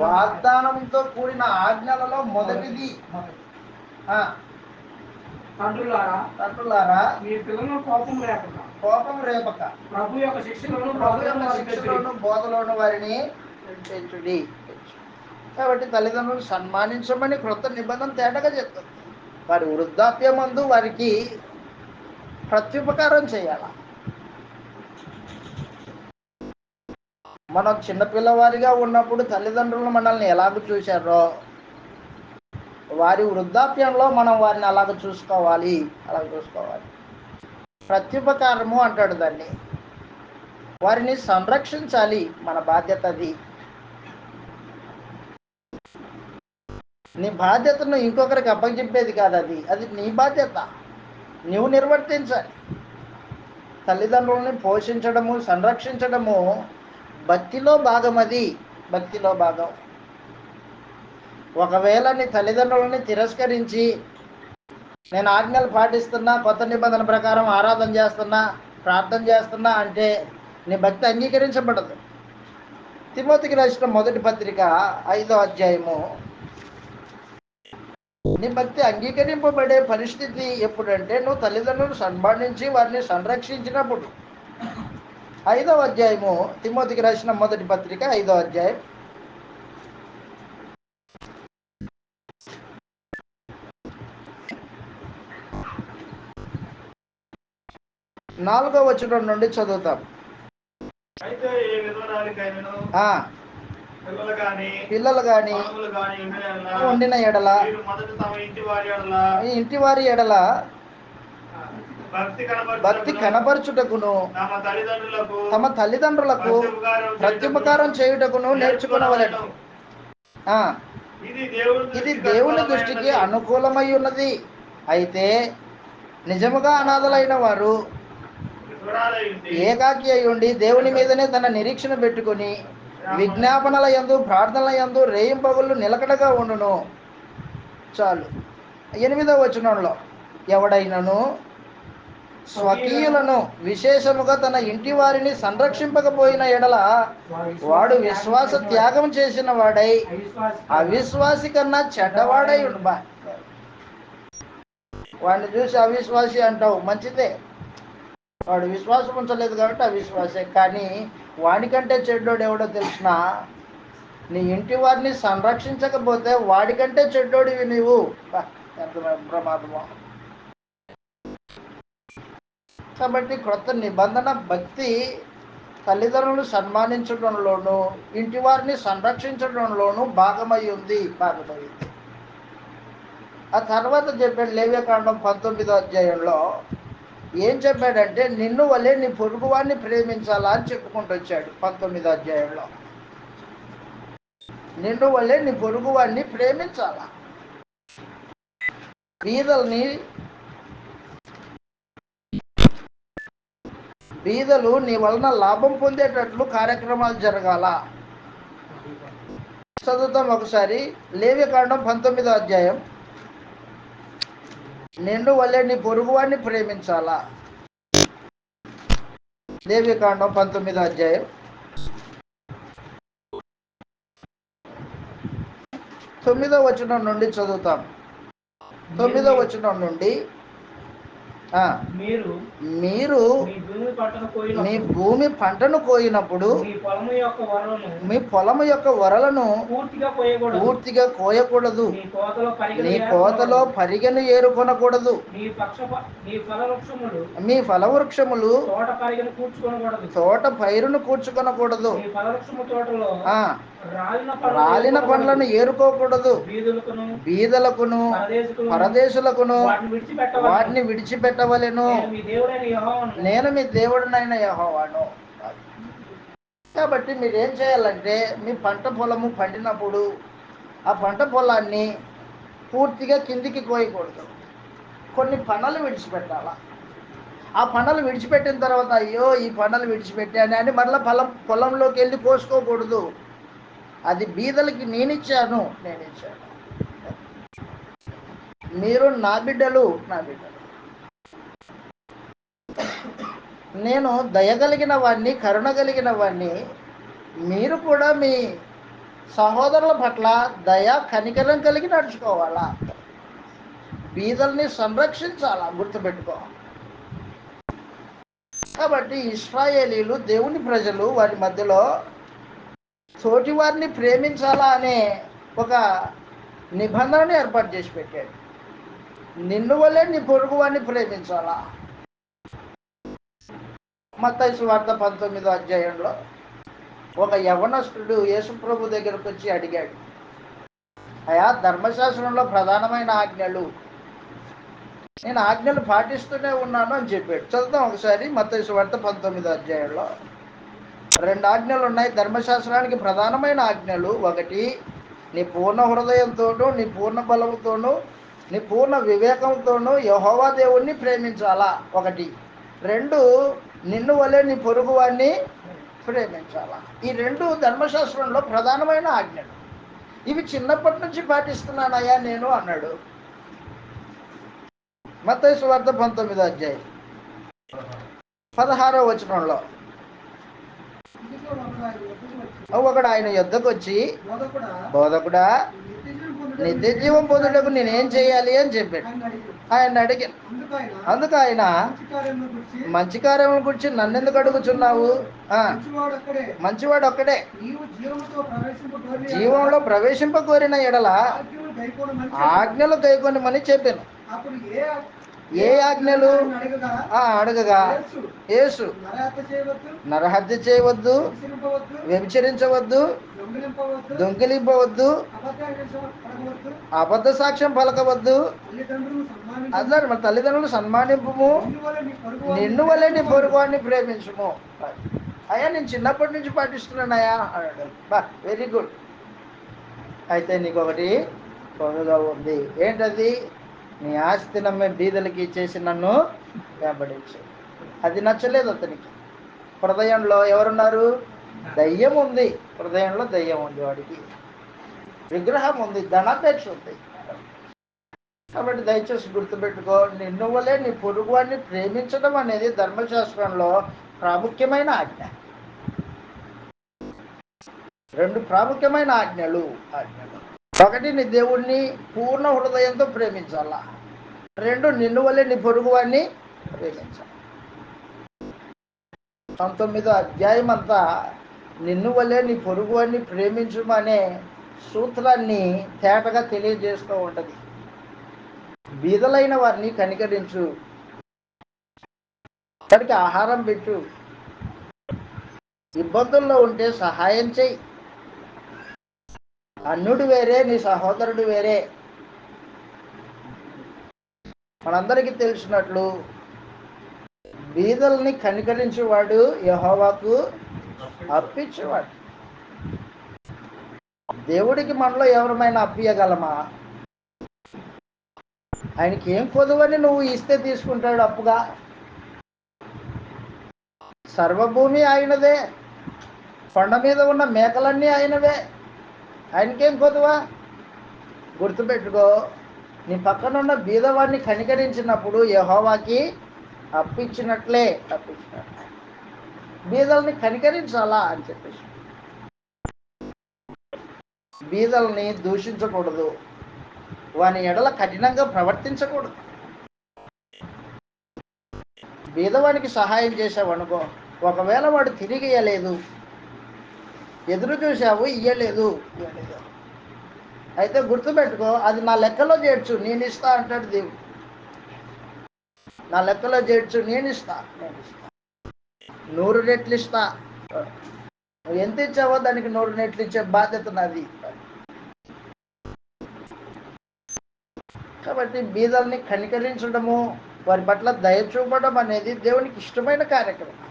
వాగ్దానంతో కూడిన ఆజ్ఞలలో మొదటిది. తండ్రులారా మీ పిల్లలను కోపం రేపక ప్రభు యొక్క శిక్షలోను బోధలోను వారిని పెంచుడి. కాబట్టి తల్లిదండ్రులను సన్మానించమని క్రొత్త నిబంధన తేటగా చెప్తుంది. వారి వృద్ధాప్యమందు వారికి ప్రత్యుపకారం చేయాల. మనం చిన్నపిల్లవారిగా ఉన్నప్పుడు తల్లిదండ్రులు మనల్ని ఎలాగ చూశారో వారి వృద్ధాప్యంలో మనం వారిని అలాగ చూసుకోవాలి. ప్రత్యుపకారము అంటాడు దాన్ని. వారిని సంరక్షించాలి. మన బాధ్యత అది. నీ బాధ్యతను ఇంకొకరికి అప్పచెప్పేది కాదు. అది నీ బాధ్యత, నువ్వు నిర్వర్తించాలి. తల్లిదండ్రులని పోషించడము, సంరక్షించడము భక్తిలో భాగం. అది భక్తిలో భాగం. ఒకవేళ నీ తల్లిదండ్రులని తిరస్కరించి నేను ఆజ్ఞలు పాటిస్తున్నా, కొత్త నిబంధన ప్రకారం ఆరాధన చేస్తున్నా, ప్రార్థన చేస్తున్నా అంటే నీ భక్తి అంగీకరించబడదు. తిమోతికి రాసిన మొదటి పత్రిక 5వ అధ్యాయము నీ భక్తి అంగీకరింపబడే పరిస్థితి ఎప్పుడంటే నువ్వు తల్లిదండ్రులను సన్మానించి వారిని సంరక్షించినప్పుడు. 5వ అధ్యాయము తిమోతికి రాసిన మొదటి పత్రిక 5వ అధ్యాయం 4వ వచనం నుండి చదువుతాం. అయితే ఏ విధవరాలికైనను పిల్లలు గాని ఉండిన ఎడల ఇంటి వారి ఎడల భక్తి కనపరచుటకును తమ తల్లిదండ్రులకు ప్రత్యుపకారం చేయుటకును నేర్చుకునవలెను. ఇది దేవుని దృష్టికి అనుకూలమై ఉన్నది. అయితే నిజముగా అనాథలైన వారు ఏకాకి అయి ఉండి దేవుని మీదనే తన నిరీక్షణ పెట్టుకుని విజ్ఞాపనల యందు ప్రార్థనల యందు రేయింపగుళ్ళు నిలకడగా ఉండును. చాలు. 8వ వచనంలో ఎవడైనను స్వకీయులను విశేషముగా తన ఇంటి వారిని సంరక్షింపకపోయిన ఎడల వాడు విశ్వాస త్యాగం చేసిన వాడై అవిశ్వాసి కన్నా చెడ్డవాడై ఉండు. వాడిని చూసి అవిశ్వాసి అంటావు, మంచిదే. వాడు విశ్వాసం ఉంచలేదు కాబట్టి అవిశ్వాసే. కానీ వాడికంటే చెడ్డోడు ఎవడో తెలిసిన, నీ ఇంటి వారిని సంరక్షించకపోతే వాడికంటే చెడ్డోడివి నీవు. ఎంత ప్రమాదమో. కాబట్టి క్రొత్త నిబంధన భక్తి తల్లిదండ్రులను సన్మానించడంలోనూ ఇంటి వారిని సంరక్షించడంలోనూ భాగమై ఉంది. ఆ తర్వాత చెప్పాడు లేవ్యకాండం 19వ అధ్యాయంలో ఏం చెప్పాడంటే నిన్ను వల్లే నీ పొరుగు వాడిని ప్రేమించాలా అని చెప్పుకుంటూ వచ్చాడు. 19వ అధ్యాయంలో నిన్ను వల్లే నీ పొరుగు వాడిని ప్రేమించాలా. బీదలు నీ వలన లాభం పొందేటట్లు కార్యక్రమాలు జరగాల. చదువుతాం ఒకసారి. లేవికాండం 19వ అధ్యాయం. నిన్ను వలె నీ పొరుగువాడిని ప్రేమించాలా. లేవికాండం 19వ అధ్యాయం 9వ వచనం నుండి చదువుతాం. 9వ వచనం నుండి మీరు మీ భూమి పంటను కోయినప్పుడు మీ పొలము యొక్క వరలను పూర్తిగా కోయకూడదు. నీ కోతలో పరిగెను ఏరుకొనకూడదు. మీ ఫలవృక్షములు తోట పైరును కూర్చుకొనకూడదు. రాలిన పండ్లను ఏరుకోకూడదు. బీదలకును పరదేశులకును వాటిని విడిచిపెట్టవలెను. నేను మీ దేవుడినైన యెహోవాను. కాబట్టి మీరేం చేయాలంటే, మీ పంట పొలము పండినప్పుడు ఆ పంట పొలాన్ని పూర్తిగా కిందికి కోయకూడదు. కొన్ని పనులు విడిచిపెట్టాలా. ఆ పనులు విడిచిపెట్టిన తర్వాత అయ్యో ఈ పనులు విడిచిపెట్టాను అని మళ్ళీ పొలంలోకి వెళ్ళి కోసుకోకూడదు. అది బీదలకి నేనిచ్చాను. మీరు నా బిడ్డలు. నేను దయగలిగిన వాడిని, కరుణ కలిగిన వాడిని. మీరు కూడా మీ సహోదరుల పట్ల దయ కనికరం కలిగి నడుచుకోవాలా. బీదల్ని సంరక్షించాలా, గుర్తుపెట్టుకో. కాబట్టి ఇశ్రాయేలీలు దేవుని ప్రజలు వారి మధ్యలో తోటి వారిని ప్రేమించాలా అనే ఒక నిబంధనను ఏర్పాటు చేసి పెట్టాడు. నిన్ను వల్లే నీ పొరుగు వారిని ప్రేమించాలా. మత్తయి సువార్త 19వ అధ్యాయంలో ఒక యవనస్తుడు యేసుప్రభు దగ్గరకు వచ్చి అడిగాడు, అయా ధర్మశాస్త్రంలో ప్రధానమైన ఆజ్ఞలు, నేను ఆజ్ఞలు పాటిస్తూనే ఉన్నాను అని చెప్పాడు. చదువుతాం ఒకసారి. మత్తయి సువార్త 19వ అధ్యాయంలో 2 ఆజ్ఞలు ఉన్నాయి. ధర్మశాస్త్రానికి ప్రధానమైన ఆజ్ఞలు: 1, నీ పూర్ణ హృదయంతోనూ, నీ పూర్ణ బలముతోనూ, నీ పూర్ణ వివేకంతోనూ యెహోవా దేవుణ్ణి ప్రేమించాలా. 1. 2, నిన్ను వలె నీ పొరుగు వాడిని ప్రేమించాలా. ఈ 2 ధర్మశాస్త్రంలో ప్రధానమైన ఆజ్ఞలు. ఇవి చిన్నప్పటి నుంచి పాటిస్తున్నానయ్యా నేను అన్నాడు. మత్తయి సువార్త 19వ అధ్యాయం 16వ వచనంలో ఒకడు ఆయన యొద్దకు వచ్చి, బోధకుడా, నిత్య జీవం పొందుటకు నేనేం చేయాలి అని చెప్పాడు. ఆయన అడిగాను. అందుకు ఆయన, మంచి కార్యముల గురించి నన్నెందుకు అడుగుచున్నావు? మంచివాడు ఒక్కడే. జీవంలో ప్రవేశింపకోరిన ఎడల ఆజ్ఞలు గైకొనమని చెప్పాను. ఏ ఆజ్ఞలు? అడగగా యేసు, నరహత్య చేయవద్దు, వ్యభిచరించవద్దు, దొంగిలింపవద్దు, అబద్ధ సాక్ష్యం పలకవద్దు, అందరు మన తల్లిదండ్రులు సన్మానింపుము, నిన్ను వలె నీ పొరుగువాడిని ప్రేమించుము. అయ్యా నేను చిన్నప్పటి నుంచి పాటిస్తున్నానయ్యా అన్నాడు. Very good. అయితే నీకు ఒకటి కొనుగా ఉంది. ఏంటది? నీ ఆస్తి నమ్మే బీదలకి ఇచ్చేసి నన్ను వెంబడించు. అది నచ్చలేదు అతనికి. హృదయంలో ఎవరున్నారు? దయ్యం ఉంది. హృదయంలో దయ్యం ఉంది. వాడికి విగ్రహం ఉంది, ధనాపేక్ష ఉంది. కాబట్టి దయచేసి గుర్తుపెట్టుకో, నిన్ను వలె నీ పొరుగువాడిని ప్రేమించడం అనేది ధర్మశాస్త్రంలో ప్రాముఖ్యమైన ఆజ్ఞ. 2 ప్రాముఖ్యమైన ఆజ్ఞలు. 1, నీ దేవుణ్ణి పూర్ణ హృదయంతో ప్రేమించాలా. 2, నిన్ను వలె నీ పొరుగువాడిని ప్రేమించాలి. 19వ అధ్యాయం అంతా నిన్ను వలె నీ పొరుగువాడిని ప్రేమించమనే సూత్రాన్ని తేటగా తెలియజేస్తూ ఉంటుంది. బీదలైన వారిని కనికరించు, వారికి ఆహారం పెట్టు, ఇబ్బందుల్లో ఉంటే సహాయం చెయ్యి. అన్యుడు వేరే, నీ సహోదరుడు వేరే. మనందరికీ తెలిసినట్లు బీదల్ని కనికరించేవాడు యెహోవాకు అప్పిచ్చేవాడు. దేవుడికి మనలో ఎవరమైనా అప్పియగలమా? ఆయనకి ఏం కొదువని నువ్వు ఇస్తే తీసుకుంటాడు అప్పుగా. సర్వభూమి ఆయనదే, కొండ మీద ఉన్న మేకలన్నీ ఆయనవే. ఆయనకేం కొదువా? గుర్తుపెట్టుకో, నీ పక్కనున్న బీదవాడిని కనికరించినప్పుడు యెహోవాకి అప్పించినట్లే. బీదల్ని కనికరించాలా అని చెప్పేసి, బీదల్ని దూషించకూడదు, వాని ఎడల కఠినంగా ప్రవర్తించకూడదు. బీదవానికి సహాయం చేసావనుకో, ఒకవేళ వాడు తిరిగి ఇయ్యలేదు, ఎదురు చూసావు ఇయ్యలేదు, అయితే గుర్తుపెట్టుకో, అది నా లెక్కలో చేర్చు, నేను ఇస్తా అంటాడు దేవుడు. నా లెక్కలో చేర్చు, నేను ఇస్తా 100 రెట్లు ఇస్తా. నువ్వు ఎంత ఇచ్చావో దానికి 100 రెట్లు ఇచ్చే బాధ్యత నాది. కాబట్టి బీదల్ని కనికరించడము, వారి పట్ల దయ చూపడం అనేది దేవునికి ఇష్టమైన కార్యక్రమం.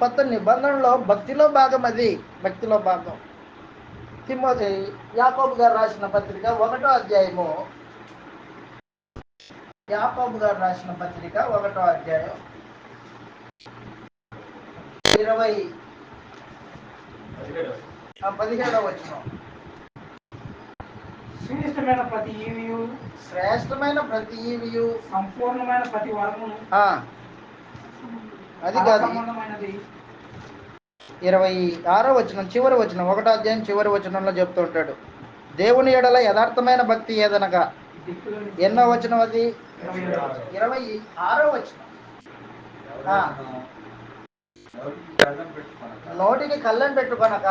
కొత్త నిబంధనలో భక్తిలో భాగం అది, భక్తిలో భాగం. యాకోబు గారు రాసిన పత్రిక 1వ అధ్యాయము, యాకోబు గారు రాసిన పత్రిక 1వ అధ్యాయం 17వ వచనం. శ్రేష్టమైన ప్రతి ఈవియు, శ్రేష్టమైన ప్రతి ఈవియు, సంపూర్ణమైన ప్రతి వరమును, అది కాదు, సంబంధమైనది. 26వ వచనం, చివరి వచనం, 1వ అధ్యాయం చివరి వచనంలో చెప్తూ ఉంటాడు, దేవుని ఎడల యథార్థమైన భక్తి ఏదనగా. ఎన్నో వచనం అది? 26వ వచనం. నోటిని కళ్ళెం పెట్టుకొనక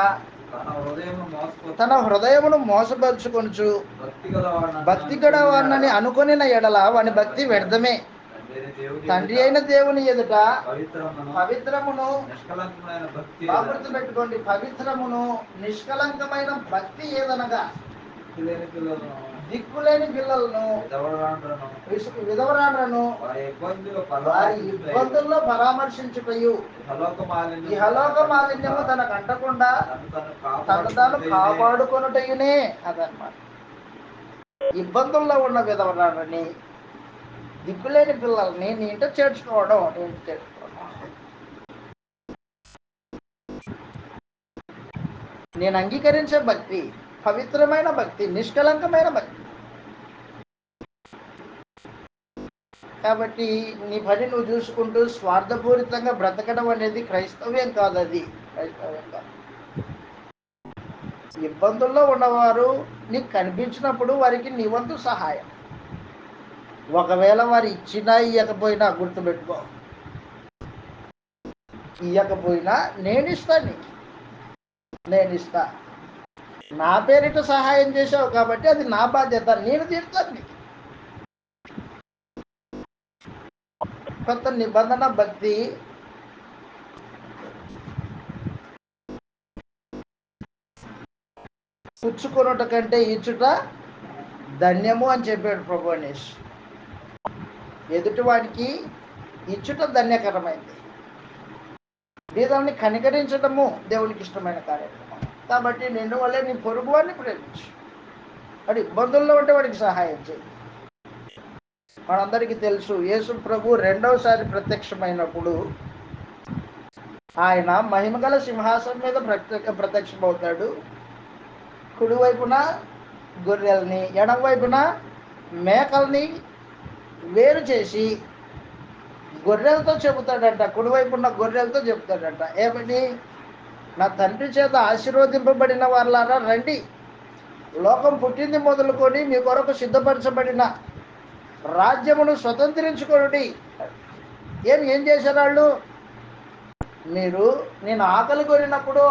తన హృదయమును మోసపరుచుకొనుచు భక్తి గలవాణ్ణని అనుకొనిన ఎడల వాని భక్తి వ్యర్థమే. తండ్రి అయిన దేవుని ఎదుట పవిత్రమును, గుర్తుపెట్టుకోండి, పవిత్రమును నిష్కలంకమైన భక్తి ఏదనగా దిక్కులేని పిల్లలను, విధవరాండ్రను వారి ఇబ్బందుల్లో పరామర్శించుటయు, ఇహలోక మాలిన్యము తనకు అంటకుండా తను తాను కాపాడుకొనుటయునే. అదనమాట. ఇబ్బందుల్లో ఉన్న విధవరాండ్రని, దిక్కులేని పిల్లల్ని నీ ఇంట చేర్చుకోవడం. నేను అంగీకరించే భక్తి పవిత్రమైన భక్తి, నిష్కలంకమైన భక్తి. కాబట్టి నీ పని నువ్వు చూసుకుంటూ స్వార్థపూరితంగా బ్రతకడం అనేది క్రైస్తవ్యం కాదు. అది క్రైస్తవ్యం కాదు. ఇబ్బందుల్లో ఉన్నవారు నీకు కనిపించినప్పుడు వారికి నీ వంతు సహాయం. ఒకవేళ వారు ఇచ్చినా ఇవ్వకపోయినా గుర్తుపెట్టుకో, ఇవ్వకపోయినా నేను ఇస్తా, నీకు నేను ఇస్తా. నా పేరిట సహాయం చేసావు కాబట్టి అది నా బాధ్యత, నేను తీరుతాను నీకు. కొత్త నిబంధన భక్తి పుచ్చుకొనుట కంటే ఇచ్చుట ధన్యము అని చెప్పాడు ప్రభు అనేష్. ఎదుటివాడికి ఇచ్చుట ధన్యకరమైంది. బీదల్ని కనికరించడము దేవునికి ఇష్టమైన కార్యక్రమం. కాబట్టి నిన్ను వల్లే నీ పొరుగు వాడిని ప్రేమించు. వాడి ఇబ్బందుల్లో ఉంటే వాడికి సహాయం చేయి. మనందరికీ తెలుసు, యేసు ప్రభు రెండవసారి ప్రత్యక్షమైనప్పుడు ఆయన మహిమగల సింహాసనం మీద ప్రత్యక్షమవుతాడు. కుడివైపున గొర్రెల్ని, ఎడమ వైపున మేకల్ని వేరు చేసి గొర్రెలతో చెబుతాడంట. కుడివైపున్న గొర్రెలతో చెబుతాడంట, ఏమని? నా తండ్రి చేత ఆశీర్వదింపబడిన వాళ్ళారా రండి, లోకం పుట్టింది మొదలుకొని మీ కొరకు సిద్ధపరచబడిన రాజ్యమును స్వతంత్రించుకోండి. ఏం చేశారు వాళ్ళు? నేను ఆకలి కొరినప్పుడు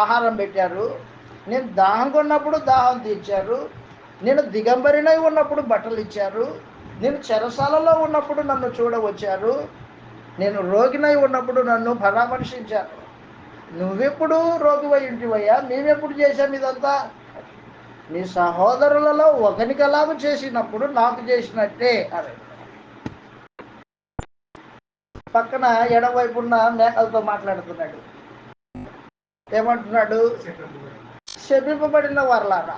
ఆహారం పెట్టారు, నేను దాహం కొన్నప్పుడు దాహం తీర్చారు, నేను దిగంబరినై ఉన్నప్పుడు బట్టలు ఇచ్చారు, నేను చెరసాలలో ఉన్నప్పుడు నన్ను చూడవచ్చారు, నేను రోగినై ఉన్నప్పుడు నన్ను పరామర్శించారు. నువ్వెప్పుడు రోగివై ఇంటివయ్యా? మేమెప్పుడు చేశాం ఇదంతా? నీ సహోదరులలో ఒకనికి అలాగూ చేసినప్పుడు నాకు చేసినట్టే. అరే, పక్కన ఎడమవైపు ఉన్న మేకలతో మాట్లాడుతున్నాడు. ఏమంటున్నాడు? శపింపబడిన వారలారా,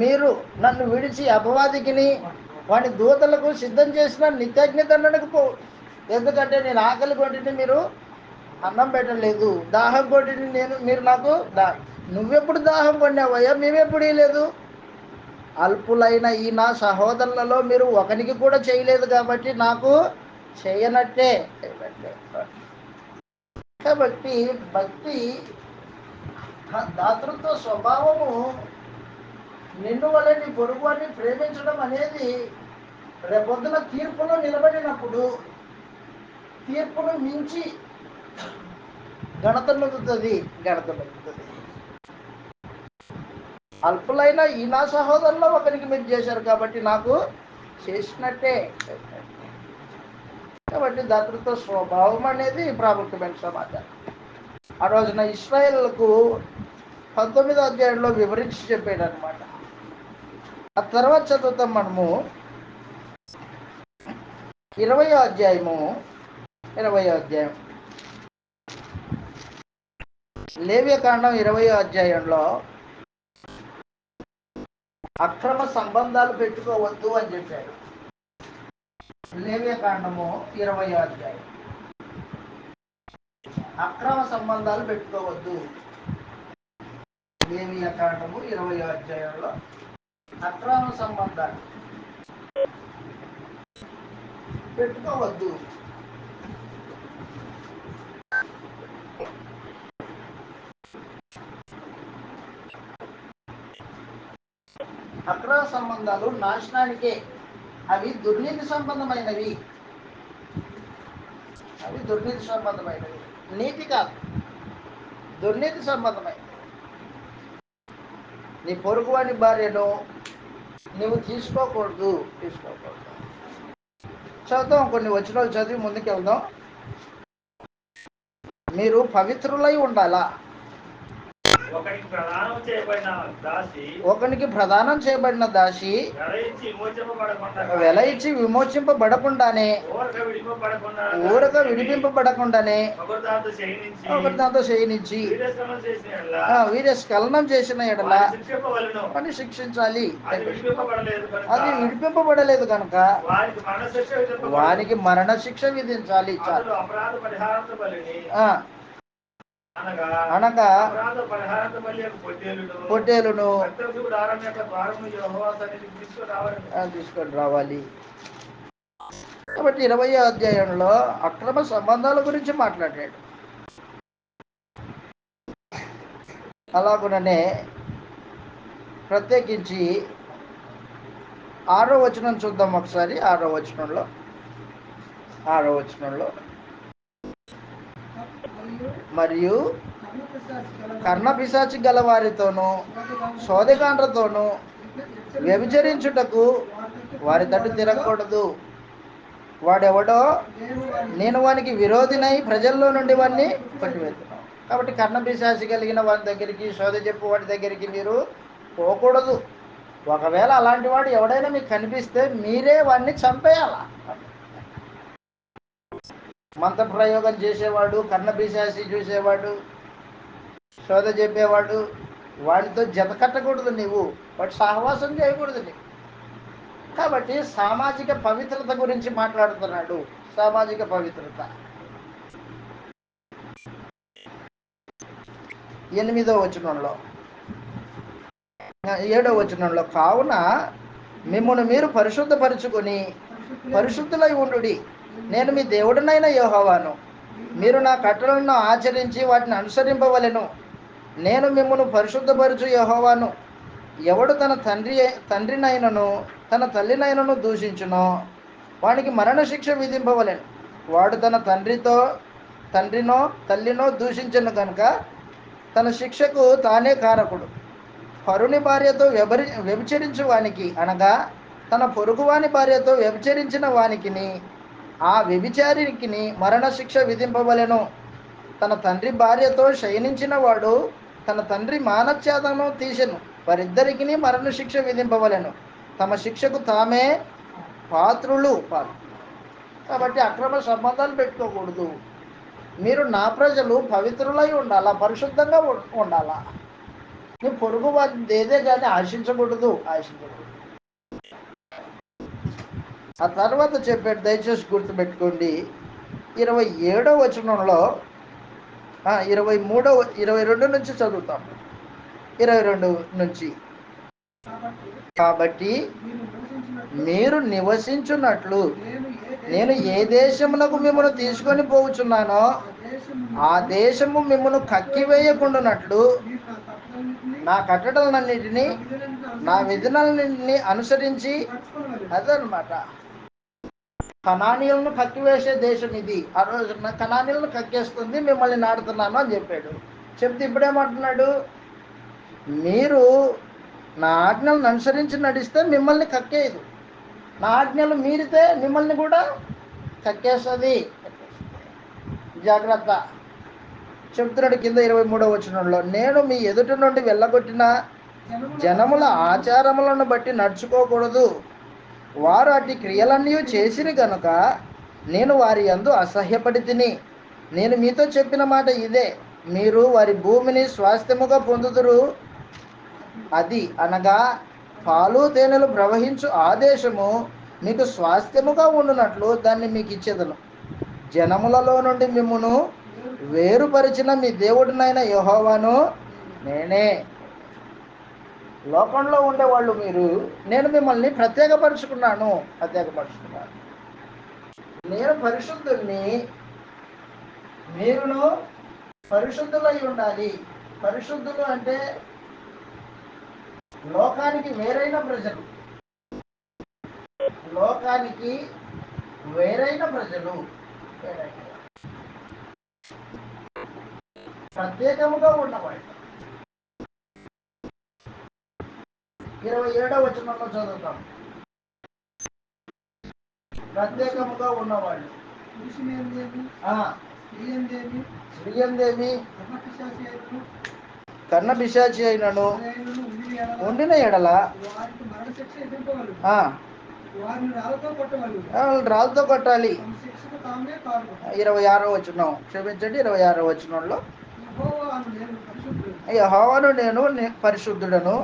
మీరు నన్ను విడిచి అపవాదికిని వాడి దూతలకు సిద్ధం చేసిన నిత్యజ్ఞ దండనకు పో. ఎందుకంటే నేను ఆకలి కొట్టిని మీరు అన్నం పెట్టలేదు, దాహం కొట్టి మీరు నాకు నువ్వెప్పుడు దాహం కొన్నావయ్యా, మేమెప్పుడు లేదు. అల్పులైన ఈ నా సహోదరులలో మీరు ఒకరికి కూడా చేయలేదు కాబట్టి నాకు చేయనట్టే. కాబట్టి భక్తి దాతృత్వ స్వభావము నిన్ను వల్ల నీ పొరుగు అని ప్రేమించడం అనేది రేపొద్దున తీర్పులో నిలబడినప్పుడు తీర్పును మించి ఘనత నొందుతుంది. అల్పులైన ఈ నా సహోదరులో ఒకరికి మీరు చేశారు కాబట్టి నాకు చేసినట్టే. కాబట్టి దాతృత్వ స్వభావం అనేది ప్రాముఖ్యమైన సమాచారం. ఆ రోజున ఇశ్రాయేలుకు 19వ అధ్యాయంలో వివరించి చెప్పాడు అనమాట. ఆ తర్వాత చదువుతాం మనము 20వ అధ్యాయం లేవ్యకాండం 20వ అధ్యాయంలో అక్రమ సంబంధాలు పెట్టుకోవద్దు అని చెప్పాడు. లేవ్యకాండము 20వ అధ్యాయం, అక్రమ సంబంధాలు పెట్టుకోవద్దు. లేవ్యకాండము 20వ అధ్యాయంలో అక్రమ సంబంధాలు పెట్టుకోవద్దు. అక్రమ సంబంధాలు నాశనానికే. అవి దుర్నీతి సంబంధమైనవి. నీతి కాదు, దుర్నీతి సంబంధమైనవి. నీ పొరుగు వాని భార్యను నువ్వు తీసుకోకూడదు. చదువుతాం, కొన్ని వచనాలు చదివి ముందుకు వెళ్దాం. మీరు పవిత్రులై ఉండాలా. ఒకనికి ప్రదానం చేయబడిన దాసి వెల ఇచ్చి విమోచింపబడకుండానే ఊరక విడిపింపబడకుండానే ఒకరి దాంతో చేయనిచ్చి వీర్యస్ఖలనం చేసిన ఎడల అని శిక్షించాలి. అది విడిపింపబడలేదు కనుక వారికి మరణ శిక్ష విధించాలి. అనగా పొట్టేలును తీసుకొని రావాలి. కాబట్టి 20వ అధ్యాయంలో అక్రమ సంబంధాల గురించి మాట్లాడాడు. అలాగుననే ప్రత్యేకించి 6వ వచనం చూద్దాం ఒకసారి. 6వ వచనంలో మరియు కర్ణపిశాచి గల వారితోనూ శోధకాండ్రతోనూ వ్యభిచరించుటకు వారి తట్టు తిరగకూడదు. వాడెవడో నేను వానికి విరోధినై ప్రజల్లో నుండి వాడిని కొట్టివేస్తున్నాను. కాబట్టి కర్ణపిశాచి కలిగిన వారి దగ్గరికి, శోధ చెప్పు వాడి దగ్గరికి మీరు పోకూడదు. ఒకవేళ అలాంటి వాడు ఎవడైనా మీకు కనిపిస్తే మీరే వాడిని చంపేయాల. మంత్ర ప్రయోగం చేసేవాడు, కర్ణపిశాచి చూసేవాడు, శోధ చెప్పేవాడు, వాడితో జత కట్టకూడదు. నీవు వాటి సహవాసం చేయకూడదు నీవు. కాబట్టి సామాజిక పవిత్రత గురించి మాట్లాడుతున్నాడు. సామాజిక పవిత్రత 8వ వచనంలో 7వ వచనంలో కావున మిమ్మును మీరు పరిశుద్ధపరచుకొని పరిశుద్ధులై ఉండుడి. నేను మీ దేవుడినైన యెహోవాను. మీరు నా కట్టడలను ఆచరించి వాటిని అనుసరింపవలెను. నేను మిమ్మును పరిశుద్ధపరచు యెహోవాను. ఎవడు తన తండ్రినైనను తన తల్లినైనను దూషించునో వానికి మరణశిక్ష విధింపవలెను. వాడు తన తండ్రినో తల్లినో దూషించను కనుక తన శిక్షకు తానే కారకుడు. పరుని భార్యతో వ్యభిచరించు వానికి, అనగా తన పొరుగువాని భార్యతో వ్యభిచరించిన వానికిని ఆ వ్యభిచారికిని మరణశిక్ష విధింపవలెను. తన తండ్రి భార్యతో శయనించిన వాడు తన తండ్రి మానచ్ఛేదను తీసెను. వారిద్దరికి మరణశిక్ష విధింపవలెను. తమ శిక్షకు తామే పాత్రులు. కాబట్టి అక్రమ సంబంధాలు పెట్టుకోకూడదు. మీరు నా ప్రజలు పవిత్రులై ఉండాలా, పరిశుద్ధంగా ఉండాలా. నీ పొరుగు వారిని ఏదే కానీ ఆశించకూడదు. ఆ తర్వాత చెప్పాడు, దయచేసి గుర్తుపెట్టుకోండి. 27వ వచనంలో 22 నుంచి చదువుతాం. 22 నుంచి. కాబట్టి మీరు నివసించున్నట్లు నేను ఏ దేశమునకు మిమ్మల్ని తీసుకొని పోవచ్చున్నానో ఆ దేశము మిమ్మల్ని కక్కివేయకుండానట్లు నా కట్టడలన్నిటినీ నా విధానాలన్నింటినీ అనుసరించి, అదనమాట, కనానీయులను కక్కివేసే దేశం ఇది. ఆ రోజున కనానీయులను కక్కేస్తుంది, మిమ్మల్ని నాడుతున్నాను అని చెప్పాడు. చెప్తే ఇప్పుడేమంటున్నాడు? మీరు నా ఆజ్ఞలను అనుసరించి నడిస్తే మిమ్మల్ని కక్కేయదు, నా ఆజ్ఞలు మీరితే మిమ్మల్ని కూడా కక్కేస్తుంది. జాగ్రత్త. చెప్తున్నాడు కింద 23వ వచనంలో, నేను మీ ఎదుటి నుండి వెళ్ళగొట్టిన జనముల ఆచారములను బట్టి నడుచుకోకూడదు. వారు అట్టి క్రియలన్నీ చేసిరి గనుక నేను వారి యందు అసహ్యపడి తిని. నేను మీతో చెప్పిన మాట ఇదే, మీరు వారి భూమిని స్వాస్థ్యముగా పొందుదురు. అది అనగా పాలు తేనెలు ప్రవహించు ఆ దేశము మీకు స్వాస్థ్యముగా ఉండునట్లు దాన్ని మీకు ఇచ్చేదను. జనములలో నుండి మిమ్మును వేరుపరిచిన మీ దేవుడినైన యెహోవాను నేనే. లోకంలో ఉండేవాళ్ళు మీరు, నేను మిమ్మల్ని ప్రత్యేకపరుచుకున్నాను. నేను పరిశుద్ధుల్ని, మీరును పరిశుద్ధులై ఉండాలి. పరిశుద్ధులు అంటే లోకానికి వేరైన ప్రజలు, లోకానికి వేరైన ప్రజలు, ప్రత్యేకముగా ఉన్నవాళ్ళు. 27వ వచనంలో చదువుతాం. ప్రత్యేకముగా ఉన్నవాళ్ళు స్త్రీయందేమి కన్న పిశాచి అయినను ఉండిన ఎడల రాళ్ళతో కొట్టాలి. 26వ వచనం, క్షమించండి, 26వ వచనంలో, యెహోవాను నేను పరిశుద్ధుడను,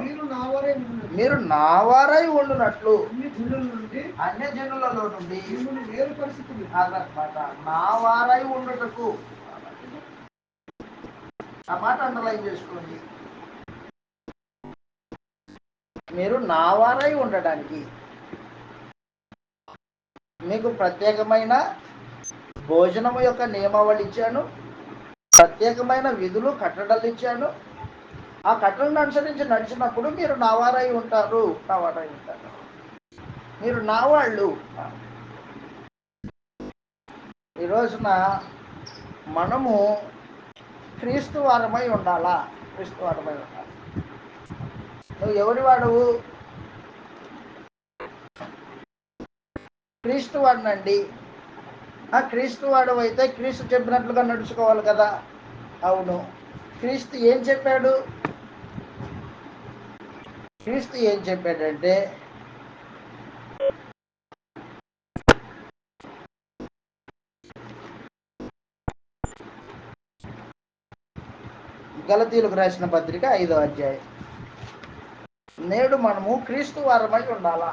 మీరు నా వారై ఉండునట్లు అన్య జనులలో నుండి నా వారై ఉండుటకు. ఆ మాట అండర్లైన్ చేసుకోండి. మీరు నా వారై ఉండడానికి మీకు ప్రత్యేకమైన భోజనము యొక్క నియమావళి ఇచ్చాను, ప్రత్యేకమైన విధులు కట్టడలు ఇచ్చాను. ఆ కట్టడలను అనుసరించి నడిచినప్పుడు మీరు నా వారై ఉంటారు, మీరు నా వాళ్ళు. ఈ రోజున మనము క్రీస్తు వారమై ఉండాలా? క్రీస్తు వారమై ఉండాలి. నువ్వు ఎవరి వాడవు? క్రీస్తు వాడినండి. ఆ క్రీస్తు వాడు అయితే క్రీస్తు చెప్పినట్లుగా నడుచుకోవాలి కదా. అవును. క్రీస్తు ఏం చెప్పాడు? క్రీస్తు ఏం చెప్పాడంటే, గలతీయులకు రాసిన పత్రిక 5వ అధ్యాయం, నేడు మనము క్రీస్తు వారమై ఉండాలా.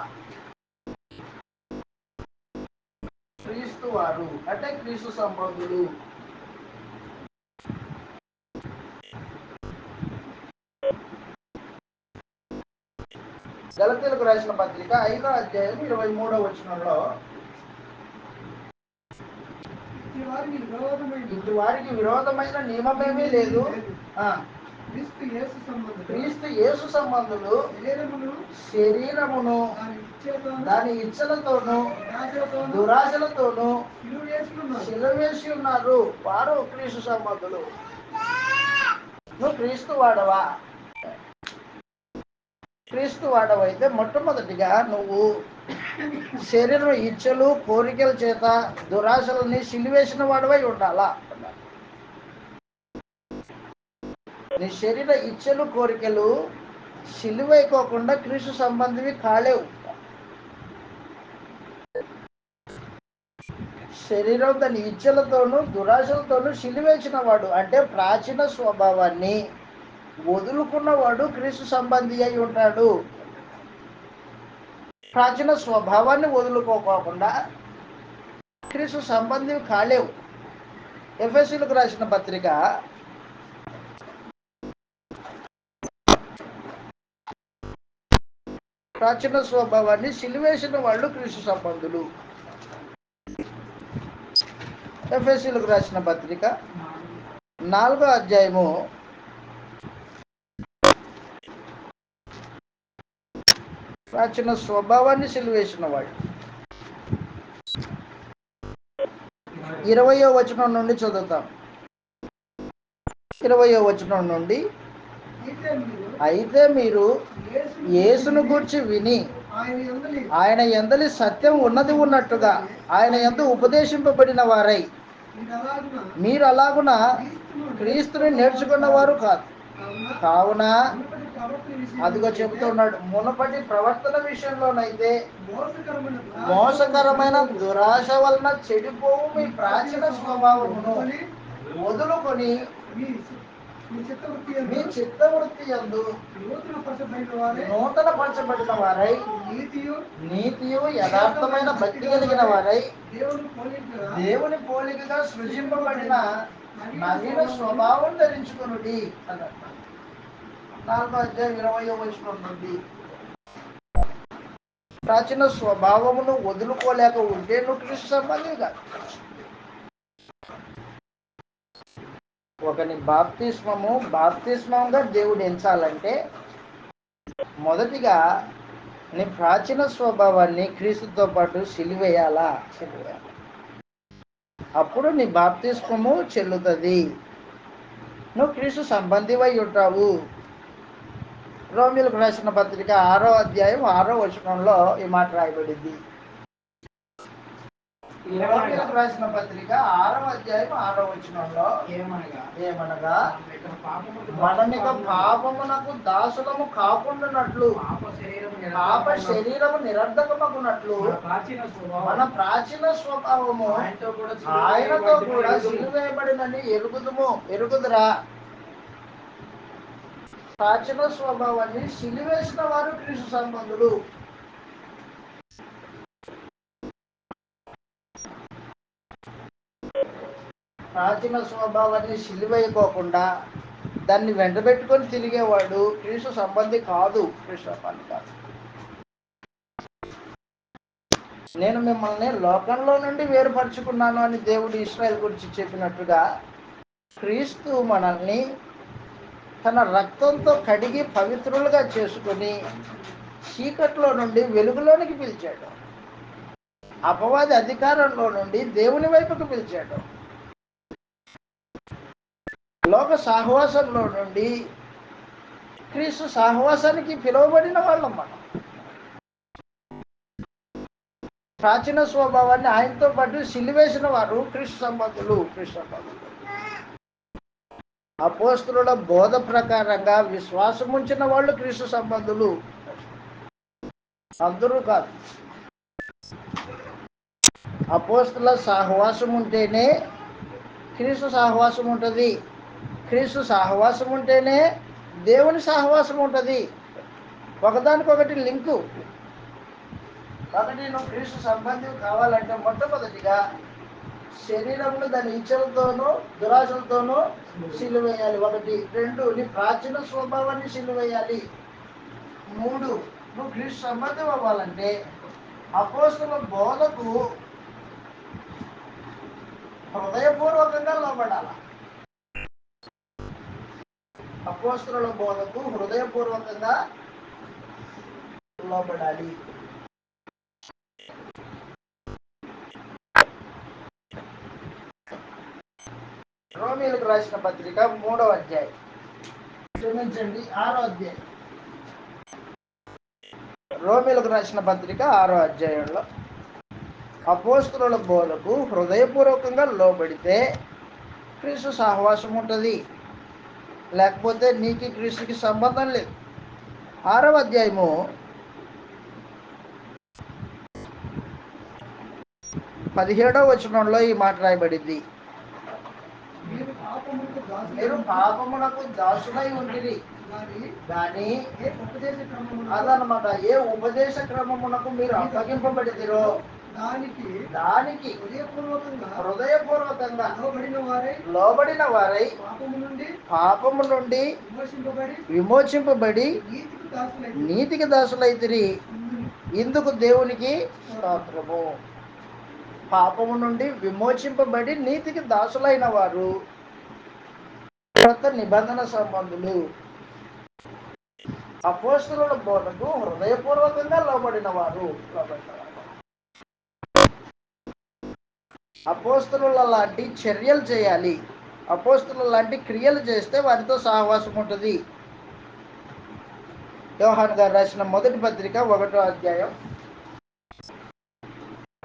క్రీస్తు వారు అంటే క్రీస్తు సంబంధులు. గలతీయులకు రాసిన పత్రిక 5వ అధ్యాయం 23వ వచనంలో, ఇటు వారికి విరోధమైన నియమమేమీ లేదు, క్రీస్తు యేసు సంబంధులు శరీరమును దాని ఇచ్చలతోనూ దురాశలతోనూ సిలువేసి ఉన్నారు. వారు క్రీస్తు సంబంధులు. నువ్వు క్రీస్తు వాడవా? క్రీస్తు వాడవైతే మొట్టమొదటిగా నువ్వు శరీరం ఇచ్చలు కోరికల చేత దురాశలని సిలివేసిన వాడవై ఉండాలా. నీ శరీర ఇచ్చలు కోరికలు సిలువైకోకుండా క్రీస్తు సంబంధివి కాలేవు. శరీరం దాని ఇచ్చలతోనూ దురాశలతోనూ సిలివేసిన వాడు అంటే ప్రాచీన స్వభావాన్ని వదులుకున్నవాడు క్రీస్తు సంబంధి అయి ఉంటాడు. ప్రాచీన స్వభావాన్ని వదులుకోకుండా క్రీస్తు సంబంధి కాలేవు. ఎఫెసీయులకు రాసిన పత్రిక ప్రాచీన స్వభావాన్ని సిలివేసిన వాళ్ళు క్రీస్తు సంబంధులు. ఎఫెసీయులకు రాసిన పత్రిక 4వ అధ్యాయము 'ప్రాచీన స్వభావాన్ని సిలివేసిన వాళ్ళు 20వ వచనం నుండి చదువుతాం. 20వ వచనం నుండి, అయితే మీరు యేసును గూర్చి విని ఆయన యందలి సత్యం ఉన్నది ఉన్నట్టుగా ఆయన యందు ఉపదేశింపబడిన వారై మీరు అలాగున క్రీస్తుని నేర్చుకున్న వారు కాదు. కావున అదిగో చెబుతున్నాడు, మునుపటి ప్రవర్తన విషయంలోనైతే మోసకరమైన దురాశ వలన చెడిపోవు మీ ప్రాచీన స్వభావమును వదులుకొని మీ చిత్తవృత్తి యందు నూతన పరచబడిన వారై నీతియు యథార్థమైన భక్తి కలిగిన వారై దేవుని పోలికగా సృజింపబడిన నవీన స్వభావం ధరించుకొనుడి అన్నట్టు. 4వ అధ్యాయం 20వ వచనం నుండి, ప్రాచీన స్వభావమును వదులుకోలేక ఉంటే నువ్వు క్రీస్తు సంబంధి కాదు. ఒకని బాప్తిస్మంగా దేవుడు ఎంచాలంటే మొదటిగా నీ ప్రాచీన స్వభావాన్ని క్రీస్తుతో పాటు సిలివేయాలా. అప్పుడు నీ బాప్తిస్మము చెల్లుతుంది, నువ్వు క్రీస్తు సంబంధివై ఉంటావు. రోమీయులకు రాసిన పత్రిక 6వ అధ్యాయం 6వ వచనంలో ఈ మాట రాయబడింది. రోమీయులకు రాసిన పత్రిక 6వ అధ్యాయం 6వ వచనంలో ఏమనగా మనమిక పాపమునకు దాసులము కాకుండానట్లు పాప శరీరము నిరర్ధకమగునట్లు మన ప్రాచీన స్వభావము ఆయనతో కూడా సిలువేయబడినని ఎరుగుదురా. ప్రాచీన స్వభావాన్ని సిలివేసిన వారు క్రీస్తు సంబంధులు. ప్రాచీన స్వభావాన్ని సిలివేయకోకుండా దాన్ని వెంటబెట్టుకొని తిరిగేవాడు క్రీస్తు సంబంధి కాదు. క్రీస్తు సంబంధి కాదు. నేను మిమ్మల్ని లోకంలో నుండి వేరుపరుచుకున్నాను అని దేవుడు ఇశ్రాయేలు గురించి చెప్పినట్టుగా క్రీస్తు మనల్ని తన రక్తంతో కడిగి పవిత్రులుగా చేసుకుని చీకట్లో నుండి వెలుగులోనికి పిలిచాడు. అపవాది అధికారంలో నుండి దేవుని వైపుకు పిలిచాడు. లోక సహవాసంలో నుండి క్రీస్తు సహవాసానికి పిలువబడిన వాళ్ళం మనం. ప్రాచీన స్వభావాన్ని ఆయనతో పాటు సిలివేసిన వారు క్రీస్తు సంబంధులు. అపోస్తలుల బోధ ప్రకారంగా విశ్వాసం ఉంచిన వాళ్ళు క్రీస్తు సంబంధులు, అందరూ కాదు. అపోస్తలుల సహవాసం ఉంటేనే క్రీస్తు సహవాసం ఉంటుంది. క్రీస్తు సహవాసం ఉంటేనే దేవుని సహవాసం ఉంటుంది. ఒకదానికొకటి లింకు. కాబట్టి నువ్వు క్రీస్తు సంబంధి కావాలంటే మొట్టమొదటిగా శరీరంలో దాని ఇచ్చలతోనూ దురాశలతోనూ సిలువేయాలి. 1. 2 నీ ప్రాచీన స్వభావాన్ని సిలువేయాలి. 3 నువ్వు క్రీస్తు సంబంధం అవ్వాలంటే అపోస్తలుల బోధకు హృదయపూర్వకంగా లోబడాలి. అపోస్తలుల బోధకు హృదయపూర్వకంగా లోబడాలి. రోమీయులకు రాసిన పత్రిక 3వ అధ్యాయం, క్షమించండి 6వ అధ్యాయం. రోమీయులకు రాసిన పత్రిక 6వ అధ్యాయంలో అపోస్తలుల బోధకు హృదయపూర్వకంగా లోబడితే క్రీస్తు సహవాసం ఉంటుంది. లేకపోతే నీకు క్రీస్తుకి సంబంధం లేదు. 6వ అధ్యాయము 17వ వచనంలో ఈ మాట రాయబడింది, మీరు పాపమునకు దాసులై ఉంటిరి కానీ అదనమాట ఏ ఉపదేశ క్రమమునకు మీరు అప్పగింపబడితిరో దానికి దానికి హృదయపూర్వకంగా లోబడిన వారై పాపము నుండి విమోచింపబడి నీతికి దాసులైతిరి. ఇందుకు దేవునికి స్తోత్రము. పాపము నుండి విమోచింపబడి నీతికి దాసులైన వారు కొత్త నిబంధన సంబంధులు. అపోస్తలుల బోధకు హృదయపూర్వకంగా లోబడిన వారు. అపోస్తలుల లాంటి చర్యలు చేయాలి. అపోస్తలుల లాంటి క్రియలు చేస్తే వారితో సహవాసం ఉంటుంది. యోహాను గారు రాసిన మొదటి పత్రిక 1వ అధ్యాయం.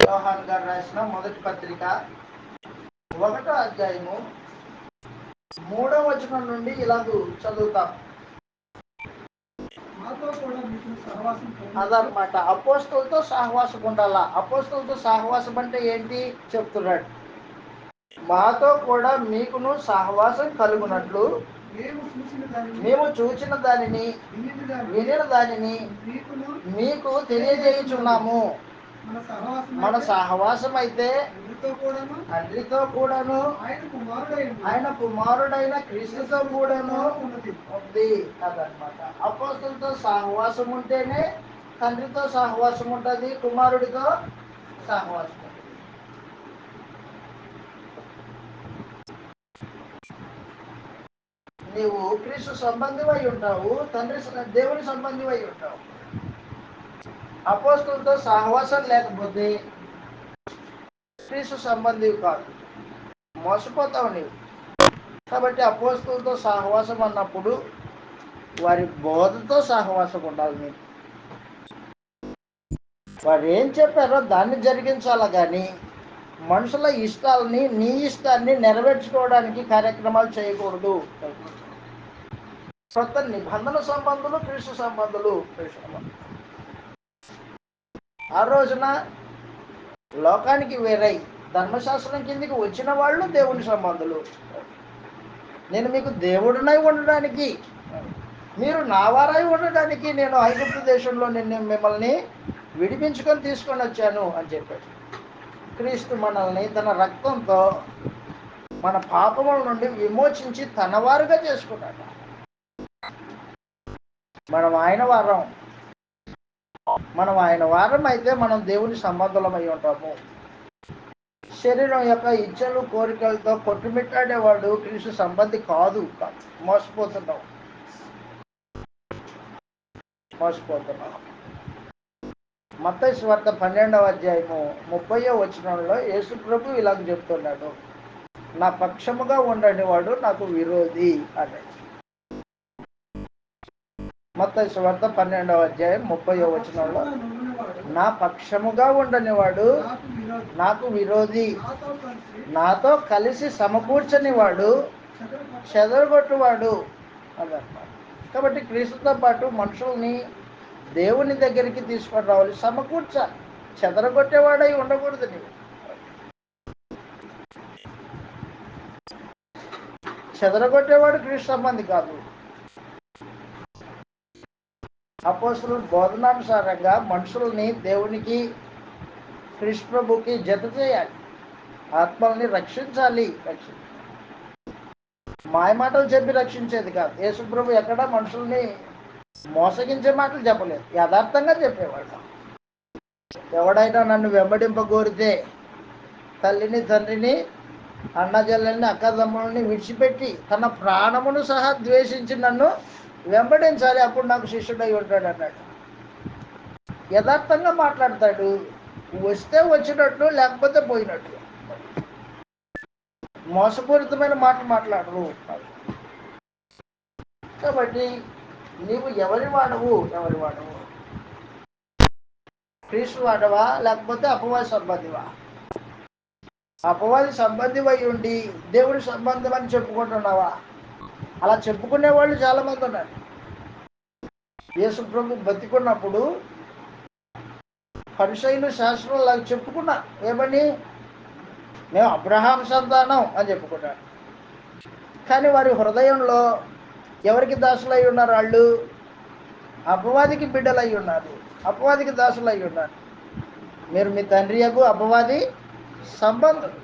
యోహాను గారు రాసిన మొదటి పత్రిక 1వ అధ్యాయము 3వ వచనం నుండి ఇలాగూ చదువుతాం. అదనమాట, అపోస్తలులతో సహవాసం ఉండాలా. అపోస్తలులతో సహవాసం అంటే ఏంటి చెప్తున్నాడు. మాతో కూడా మీకును సహవాసం కలుగునట్లు మేము చూచిన దానిని వినిన దానిని మీకు తెలియజేయుచున్నాము. మన సహవాసం అయితే తండ్రితో కూడాను ఆయన కుమారుడైన క్రీస్తుతో కూడాను ఉంది. అదనమాట. అపోస్తలులతో సహవాసం ఉంటేనే తండ్రితో సహవాసం ఉంటుంది, కుమారుడితో సహవాసం ఉంటుంది. నీవు క్రీస్తు సంబంధివై ఉంటావు, దేవుని సంబంధివై ఉంటావు. అపోస్తలులతో సహవాసం లేకపోతే క్రీస్తు సంబంధివి కాదు, మోసపోతావు నీవు. కాబట్టి అపోస్తలులతో సహవాసం అన్నప్పుడు వారి బోధతో సహవాసం ఉండాలి. మీరు వారు ఏం చెప్పారో దాన్ని జరిగించాలా కానీ మనుషుల ఇష్టాలని, నీ ఇష్టాన్ని నెరవేర్చుకోవడానికి కార్యక్రమాలు చేయకూడదు. కొత్త నిబంధన సంబంధులు, క్రీస్తు సంబంధులు. ఆ రోజున లోకానికి వేరై ధర్మశాస్త్రం కిందికి వచ్చిన వాళ్ళు దేవుని సంబంధులు. నేను మీకు దేవుడినై ఉండడానికి, మీరు నా వారై ఉండడానికి నేను ఐగుప్తు దేశంలో మిమ్మల్ని విడిపించుకొని తీసుకొని వచ్చాను అని చెప్పాడు. క్రీస్తు మనల్ని తన రక్తంతో మన పాపముల నుండి విమోచించి తన వారుగా చేసుకున్నాడు. మనం ఆయన వారం అయితే మనం దేవుని సంబంధులమై ఉంటాము. శరీరం యొక్క ఇచ్చలు కోరికలతో కొట్టుమిట్టాడేవాడు క్రీస్తు సంబంధి కాదు. మోసపోతున్నాం. మత్తయి సువార్త 12వ అధ్యాయము 30వ వచనంలో యేసు ప్రభు ఇలాగ చెప్తున్నాడు, నా పక్షముగా ఉండని వాడు నాకు విరోధి అని. మత్తయి సువార్త 12వ అధ్యాయం 30వ వచనంలో నా పక్షముగా ఉండని వాడు నాకు విరోధి, నాతో కలిసి సమకూర్చని వాడు చెదరగొట్టువాడు అదన్నమాట. కాబట్టి క్రీస్తుతో పాటు మనుషుల్ని దేవుని దగ్గరికి తీసుకొని రావాలి, సమకూర్చాలి. చెదరగొట్టేవాడై ఉండకూడదు. నీవు చెదరగొట్టేవాడు క్రీస్తు సంబంధి కాదు. అపోస్తలుల బోధనానుసారంగా మనుషుల్ని దేవునికి, క్రీస్తు ప్రభుకి జత చేయాలి. ఆత్మల్ని రక్షించాలి. మాయమాటలు చెప్పి రక్షించేది కాదు. యేసు ప్రభు ఎక్కడ మనుషుల్ని మోసగించే మాటలు చెప్పలేదు, యథార్థంగా చెప్పేవాడు. ఎవడైనా నన్ను వెంబడింపగోరితే తల్లిని, తండ్రిని, అన్నజల్లని, అక్కదమ్ములని విడిచిపెట్టి తన ప్రాణమును సహా ద్వేషించి నన్ను వెంబడించాలి, అప్పుడు నాకు శిష్యుడై ఉంటాడు అన్నాడు. యథార్థంగా మాట్లాడతాడు. వస్తే వచ్చినట్లు, లేకపోతే పోయినట్లు. మోసపూరితమైన మాటలు మాట్లాడరు. కాబట్టి నీవు ఎవరి వాడవు? క్రీస్తు వాడవా లేకపోతే అపవాది సంబంధివా? అపవాది సంబంధివై ఉండి దేవుడి సంబంధం అని చెప్పుకుంటున్నావా? అలా చెప్పుకునే వాళ్ళు చాలా మంది ఉన్నారు. యేసు ప్రభు బతికున్నప్పుడు పరిసయ్యులు, శాస్త్రులు అలా చెప్పుకున్నారు. ఏమని? మేము అబ్రహాం సంతానం అని చెప్పుకున్నారు. కానీ వారి హృదయంలో ఎవరికి దాసులై ఉన్నారు? వాళ్ళు అపవాదికి బిడ్డలై ఉన్నారు, అపవాదికి దాసులై ఉన్నారు. మీరు మీ తండ్రి యొక్క అపవాది సంబంధం.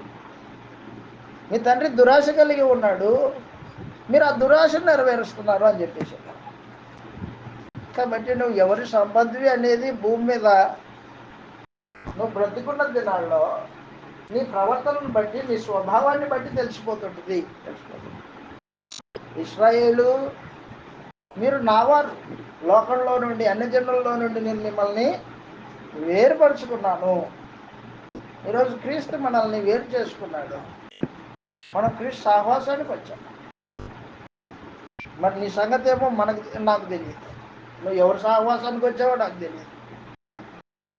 మీ తండ్రి దురాశ కలిగి ఉన్నాడు, మీరు ఆ దురాశను నెరవేరుస్తున్నారు అని చెప్పేసి. కాబట్టి నువ్వు ఎవరి సంబంధివి అనేది భూమి మీద నువ్వు బ్రతికున్న దినాల్లో నీ ప్రవర్తనను బట్టి, నీ స్వభావాన్ని బట్టి తెలిసిపోతుంటుంది. ఇశ్రాయేలు, మీరు నావారు, లోకంలో నుండి, అన్ని జనుల్లో నుండి నేను మిమ్మల్ని వేరుపరుచుకున్నాను. ఈరోజు క్రీస్తు మనల్ని వేరు చేసుకున్నాడు. మనం క్రీస్తు సహవాసానికి వచ్చాం. మరి నీ సంగతి ఏమో నాకు తెలియదు. నువ్వు ఎవరు సహవాసానికి వచ్చావో నాకు తెలియదు.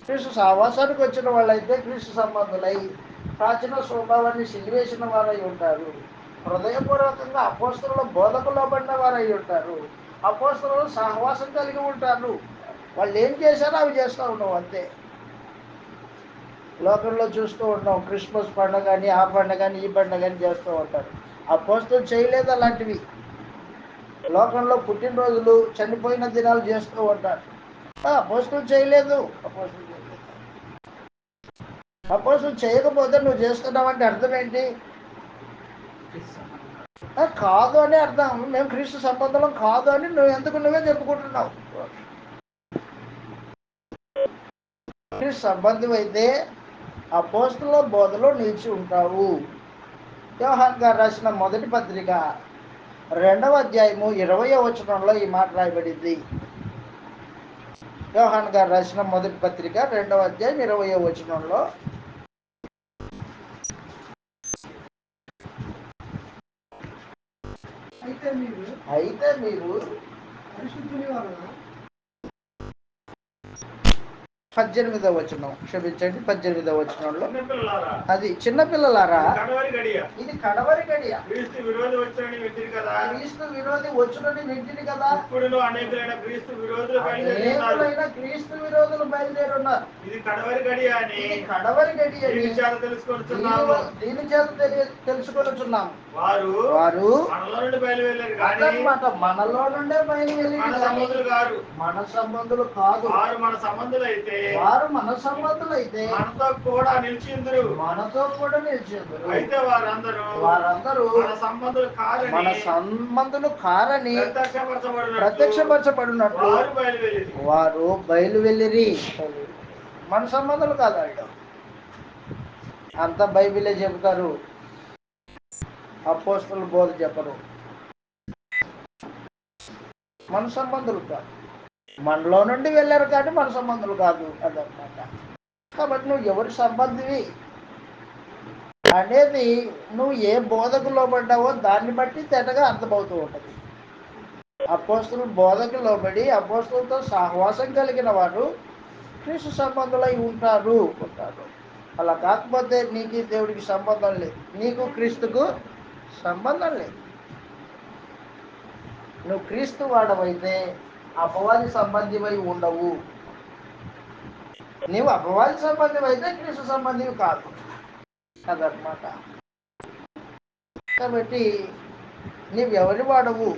క్రీస్తు సహవాసానికి వచ్చిన వాళ్ళైతే క్రీస్తు సంబంధులై ప్రాచీన స్వభావాన్ని సిలివేసిన వారై ఉంటారు. హృదయపూర్వకంగా అపోస్తలుల బోధకులో పడిన వారై ఉంటారు. అపోస్తలులు సహవాసం కలిగి ఉంటారు. వాళ్ళు ఏం చేశారో అవి చేస్తూ ఉన్నావు అంతే. లోకంలో చూస్తూ ఉన్నాం, క్రిస్మస్ పండుగ కానీ, ఆ పండుగ కానీ, ఈ పండుగ కానీ చేస్తూ ఉంటారు. అపోస్తలు చేయలేదు అలాంటివి. లోకంలో పుట్టినరోజులు, చనిపోయిన దినాలు చేస్తూ ఉంటారు. అపోస్తలు చేయలేదు. అపోస్తలు చేయకపోతే నువ్వు చేస్తున్నావంటే అర్థం ఏంటి? కాదు అని అర్థం. మేము క్రీస్తు సంబంధం కాదు అని నువ్వు ఎందుకు నువ్వే చెప్పుకుంటున్నావు. క్రీస్తు సంబంధం అయితే అపోస్తలుల బోధలో నిలిచి ఉంటావు. యోహాన్ గారు రాసిన మొదటి పత్రిక 2వ అధ్యాయము 20వ వచనంలో ఈ మాట రాయబడింది. యోహాన్ గారు రాసిన మొదటి పత్రిక 2వ అధ్యాయం 20వ వచనంలో, అయితే మీరు పరిశుద్ధుని వలన 18వ వచనం, క్షమించండి, 18వ వచనంలో, చిన్నపిల్లలారా, అది చిన్నపిల్లలారా, కడవరి గడియ, ఇది కడవరి గడియ, క్రీస్తు విరోధి వచ్చాడని వింటిరి కదా, క్రీస్తు విరోధి వచ్చునని వింటిని కదా. ఇప్పుడు అనేకులైన క్రీస్తు విరోధులు బయలుదేరి ఉన్నారు. అనేకులైన క్రీస్తు విరోధులు బయలుదేరున్నారు. ఇది కడవరి గడియ అని ఇది కడవరి గడియ అని దీని చేత తెలుసుకొనుచున్నాము. దీని చేత తెలుసుకొనుచున్నాము. వారు మనలో నుండి బయలువెళ్ళారు కానీ అన్నమాట, మనలో నుండే బయలువెళ్ళి మన సంబంధులు కాదు. మన సంబంధులు కాదు. వారు మన సంబంధులైతే మనతో కూడా నిలిచిందురు. మనతో కూడా నిలిచిందురు. అయితే వారందరూ మన సంబంధులు కారని ప్రత్యక్షపరచబడినట్లు వారు బయలువెళ్ళిరి. మన సంబంధులు కాదు వాళ్ళు. అంత బైబిలే చెబుతారు, అపోస్తలుల బోధ చెప్పరు. మన సంబంధులు కాదు, మనలో నుండి వెళ్ళారు కానీ మన సంబంధులు కాదు అదనమాట. కాబట్టి నువ్వు ఎవరి సంబంధివి అనేది నువ్వు ఏ బోధకు లోబడ్డావో దాన్ని బట్టి తెటగా అర్థమవుతూ ఉంటుంది. అపోస్తలు బోధకు లోబడి అపోస్తలతో సహవాసం కలిగిన వారు క్రీస్తు సంబంధులై ఉంటారు. అలా కాకపోతే నీకు దేవుడికి సంబంధం లేదు, నీకు క్రీస్తుకు సంబంధం లేదు. నువ్వు క్రీస్తు వాడవైతే అపవాది సంబంధివై ఉండవు. నీవు అపవాది సంబంధివి అయితే క్రీస్తు సంబంధివి కాదు అదనమాట. కాబట్టి నీవెవరి వాడవు?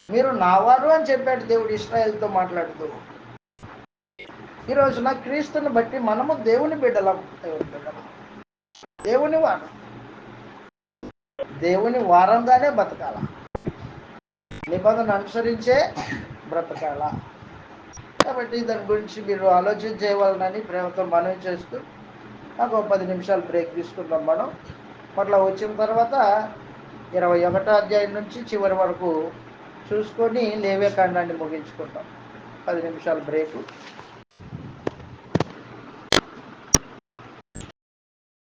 మీరు నావారు అని చెప్పాడు దేవుడు ఇశ్రాయేలుతో మాట్లాడుతూ. ఈరోజున క్రీస్తుని బట్టి మనము దేవుని బిడ్డలం. దేవుని వారం, దేవుని వారంగానే బతకాల, నిబంధన అనుసరించే బ్రతకాల. కాబట్టి దాని గురించి మీరు ఆలోచన చేయవాలని ప్రేమతో మనవి చేస్తూ నాకు 10 నిమిషాలు బ్రేక్ తీసుకుందాం. మనం మరలా వచ్చిన తర్వాత 21వ అధ్యాయం నుంచి చివరి వరకు చూసుకొని లేవ్యకాండాన్ని ముగించుకుంటాం. 10 నిమిషాలు బ్రేకు.